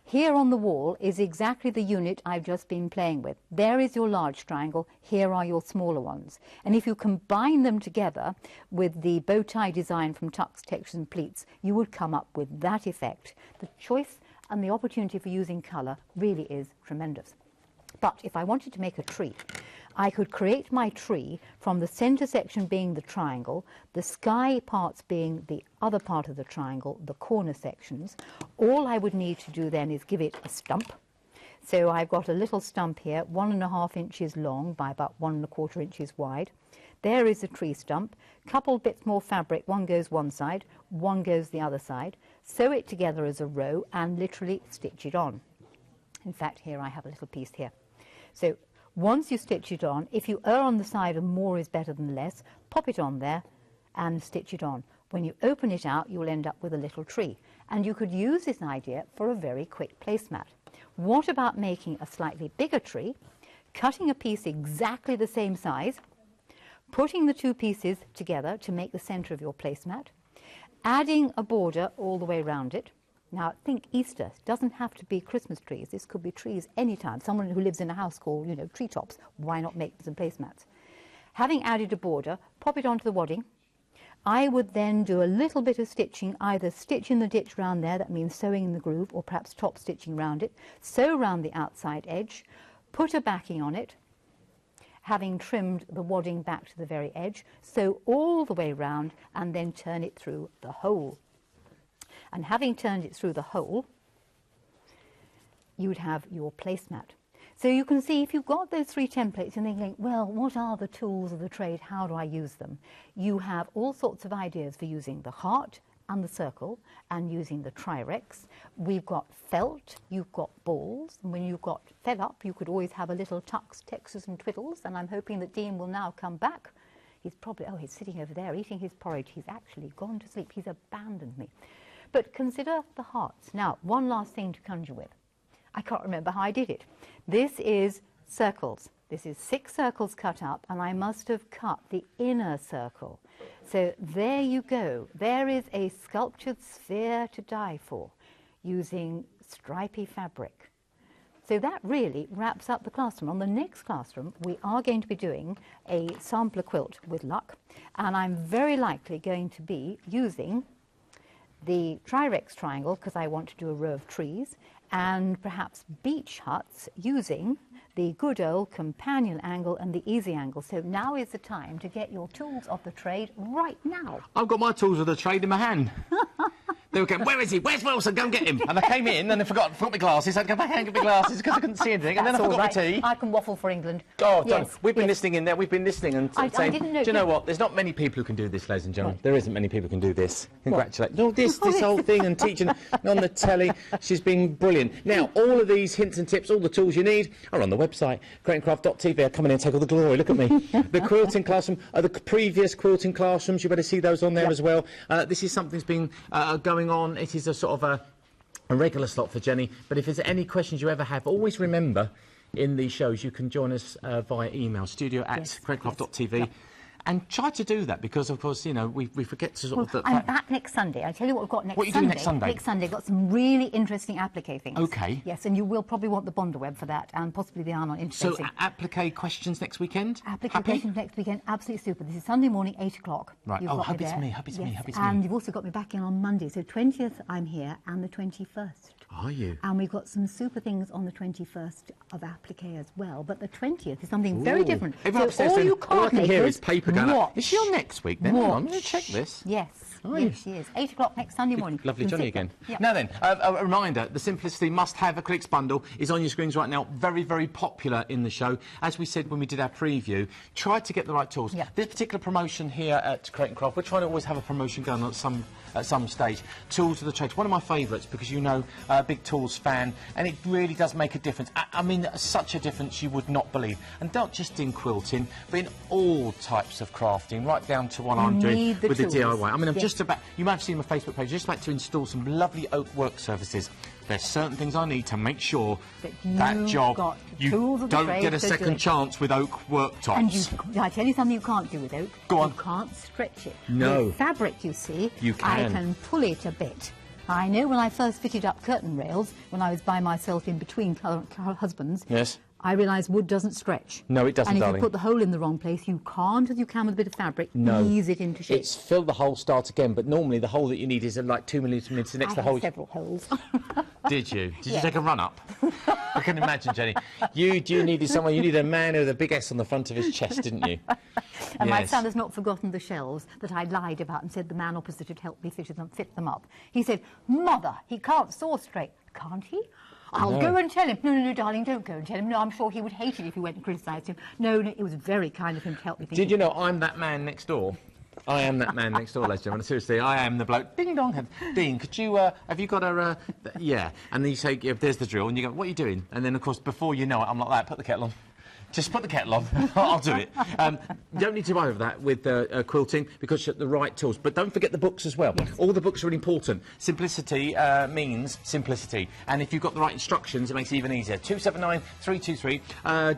here on the wall is exactly the unit I've just been playing with. There is your large triangle, here are your smaller ones. And if you combine them together with the bow tie design from Tucks, Textures and Pleats, you would come up with that effect. The choice and the opportunity for using colour really is tremendous. But if I wanted to make a tree, I could create my tree from the centre section being the triangle, the sky parts being the other part of the triangle, the corner sections. All I would need to do then is give it a stump. So I've got a little stump here, 1.5 inches long by about 1.25 inches wide. There is a tree stump, couple bits more fabric, one goes one side, one goes the other side. Sew it together as a row and literally stitch it on. In fact, here I have a little piece here. So Once you stitch it on, if you err on the side of more is better than less, pop it on there and stitch it on. When you open it out, you'll end up with a little tree. And you could use this idea for a very quick placemat. What about making a slightly bigger tree, cutting a piece exactly the same size, putting the two pieces together to make the centre of your placemat, adding a border all the way around it. Now, think Easter. It doesn't have to be Christmas trees. This could be trees anytime. Someone who lives in a house called, you know, treetops, why not make some placemats? Having added a border, pop it onto the wadding. I would then do a little bit of stitching, either stitch in the ditch round there, that means sewing in the groove, or perhaps top stitching round it, sew round the outside edge, put a backing on it, having trimmed the wadding back to the very edge, sew all the way round and then turn it through the hole. And having turned it through the hole, you would have your placemat. So you can see if you've got those 3 templates and thinking, well, what are the tools of the trade? How do I use them? You have all sorts of ideas for using the heart and the circle and using the Trirex. We've got felt, you've got balls, and when you've got fed up, you could always have a little tucks, textures and twiddles, and I'm hoping that Dean will now come back. He's probably, oh, he's sitting over there eating his porridge. He's actually gone to sleep. He's abandoned me. But consider the hearts. Now, one last thing to conjure with. I can't remember how I did it. This is circles. This is 6 circles cut up, and I must have cut the inner circle. So there you go. There is a sculptured sphere to die for, using stripy fabric. So that really wraps up the classroom. On the next classroom, we are going to be doing a sampler quilt with luck, and I'm very likely going to be using the Trirex triangle, because I want to do a row of trees, and perhaps beach huts using the good old companion angle and the easy angle. So now is the time to get your tools of the trade right now. I've got my tools of the trade in my hand. They were going, where is he? Where's Wilson? Go and get him. And I came in and I forgot my glasses. I had to go back and get my glasses because I couldn't see anything. And then I forgot my tea. I can waffle for England. Oh, yes, we've been listening in there. We've been listening and saying, I didn't know. Do you know what? There's not many people who can do this, ladies and gentlemen. What? There isn't many people who can do this. Congratulate. No, this whole thing and teaching on the telly. She's been brilliant. Now, all of these hints and tips, all the tools you need are on the website. quiltingcraft.tv. I come in and take all the glory. Look at me. The quilting classroom, the previous quilting classrooms, you better see those on there as well. This is something that's been going on. It is a sort of a regular slot for Jenny, but if there's any questions you ever have, always remember in these shows you can join us via email, studio@quiltingcraft.tv. And try to do that because, of course, you know, we forget to sort of... I'm back next Sunday. I'll tell you what we've got next Sunday. What are you doing next Sunday? Next Sunday, I've got some really interesting applique things. OK. Yes, and you will probably want the Bondaweb for that, and possibly the Arnold interfacing. So, applique questions next weekend? Applique questions next weekend, absolutely super. This is Sunday morning, 8 o'clock. Right. You've oh, got happy me to there. me, happy to me, happy to And me. you've also got me back in on Monday. So 20th I'm here, and the 21st. Are you? And we've got some super things on the 21st of applique as well. But the 20th is something very different. So all you card all I can hear is paper going up. Is she on next week then? I'm going to check this. Yes. Yes, she is. 8 o'clock next Sunday morning. Lovely Johnny again. Yep. Now then, a reminder, the Simplicity must-have acrylics bundle is on your screens right now. Very, very popular in the show. As we said when we did our preview, try to get the right tools. This particular promotion here at Quilting Craft, we're trying to always have a promotion going on at some stage. Tools of the trade, one of my favourites because you know, big tools fan, and it really does make a difference. I mean, such a difference you would not believe. And not just in quilting, but in all types of crafting, right down to what I'm doing with the DIY. I mean, I'm just about, you might have seen my Facebook page, just about to install some lovely oak work surfaces. There's certain things I need to make sure that job, you don't get a second chance with oak worktops. And I tell you something you can't do with oak. Go on. You can't stretch it. No. With fabric, you see, you can. I can pull it a bit. I know when I first fitted up curtain rails, when I was by myself in between husbands, I realised wood doesn't stretch. No, it doesn't, and if darling. you put the hole in the wrong place, you can't, as you can with a bit of fabric, ease it into shape. It's fill the hole, start again, but normally the hole that you need is like 2 millimetres next to the hole. I had several holes. Did you? Did you take a run up? I can imagine, Jenny. You needed someone, you needed a man with a big S on the front of his chest, didn't you? And my son has not forgotten the shelves that I lied about and said the man opposite had helped me fit them up. He said, Mother, he can't saw straight. Can't he? I'll go and tell him. No, darling, don't go and tell him. No, I'm sure he would hate it if you went and criticised him. No, it was very kind of him to help me. Did you know I'm that man next door? I am that man next door, ladies and gentlemen. Seriously, I am the bloke. Ding dong. Dean, could you, have you got a, yeah. And then you say, there's the drill, and you go, what are you doing? And then, of course, before you know it, I'm like that, put the kettle on. Just put the kettle on. I'll do it. You don't need to worry about that with quilting because you've got the right tools. But don't forget the books as well. Yes. All the books are really important. Simplicity means simplicity. And if you've got the right instructions, it makes it even easier. 279323.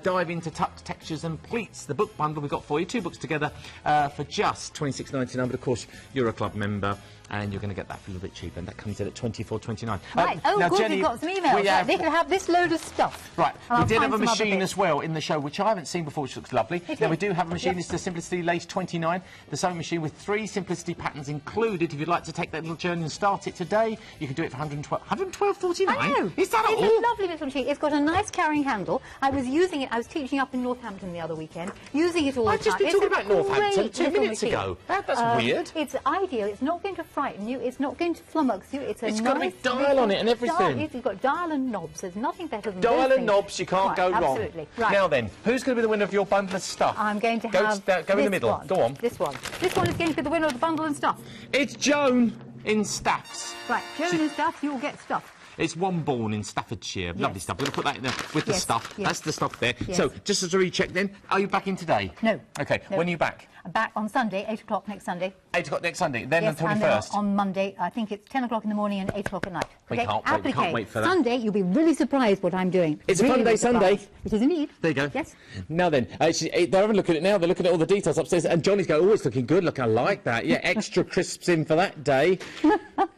Dive into tucks, textures and pleats. The book bundle we've got for you. 2 books together for just £26.99. But of course, you're a club member. And you're going to get that for a little bit cheaper, and that comes in at £24.29. Right, now, good, Jenny, we've got some emails. They have this load of stuff. Right, we did have a machine as well in the show, which I haven't seen before, which looks lovely. Now, we do have a machine, it's the Simplicity Lace 29, the sewing machine with 3 Simplicity patterns included. If you'd like to take that little journey and start it today, you can do it for £112.49. I know. Is that it's all? a lovely little machine. It's got a nice carrying handle. I was using it, I was teaching up in Northampton the other weekend, using it all the time. I've just been talking about Northampton 2 minutes ago. That's weird. It's ideal. It's not going to frighten you. It's not going to flummox you. It's got a big dial on it and everything. It's got dial and knobs. There's nothing better than dial those and knobs. You can't go wrong. Absolutely. Right. Now then, who's going to be the winner of your bundle of stuff? I'm going to have go in the middle. One. Go on. This one. This one is going to be the winner of the bundle and stuff. It's Joan in Staffs. Right, Joan in Staffs, you'll get stuff. It's Wombourne in Staffordshire. Lovely stuff. We're going to put that in there with the stuff. Yes. That's the stuff there. Yes. So, just as a recheck then, are you back in today? No. OK, No. when are you back? I'm back on Sunday, 8 o'clock next Sunday. 8 o'clock next Sunday, then yes, the 21st. And then on Monday, I think it's 10 o'clock in the morning and 8 o'clock at night. We can't wait for that. Sunday, you'll be really surprised what I'm doing. It's a fun day, Sunday. It is indeed. There you go. Yes. Now then, they're having a look at it now. They're looking at all the details upstairs. And Johnny's going, oh, it's looking good. Look, I like that. Yeah, extra crisps in for that day.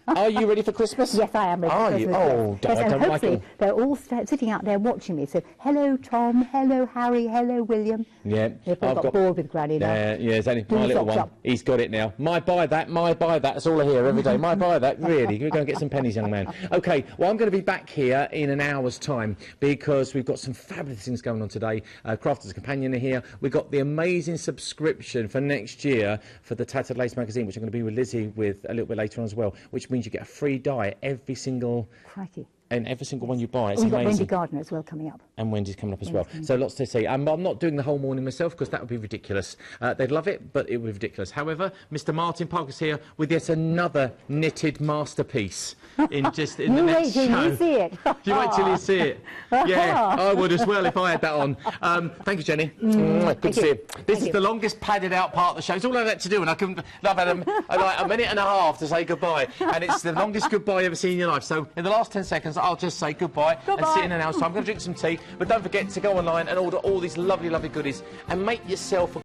Are you ready for Christmas? Yes, I am ready for Christmas. Oh, yes, I don't like it. They're all sitting out there watching me. So, hello, Tom. Hello, Harry. Hello, William. Yeah. They've got bored with Granny now. Yeah, it's only my little one. He's got it now. My buy that. That's all I hear every day. My buy that. Really. Go and get some pennies, young man. OK, well, I'm going to be back here in an hour's time because we've got some fabulous things going on today. Crafters Companion are here. We've got the amazing subscription for next year for the Tattered Lace magazine, which I'm going to be with Lizzie with a little bit later on as well, which means you get a free dye every single... Crikey. And every single one you buy, it's we've amazing. Got Wendy Gardner as well coming up. And Wendy's coming up as well. So lots to see. I'm not doing the whole morning myself because that would be ridiculous. They'd love it, but it would be ridiculous. However, Mr. Martin Parker's here with yet another knitted masterpiece in the next show. You see it. You wait till you see it. Yeah, I would as well if I had that on. Thank you, Jenny. Good to see you. This is the longest padded out part of the show. It's all I've had to do, and I've had a minute and a half to say goodbye, and it's the longest goodbye you've ever seen in your life. So in the last 10 seconds, I'll just say goodbye. And sit in an hour. So I'm going to drink some tea, but don't forget to go online and order all these lovely, lovely goodies and make yourself a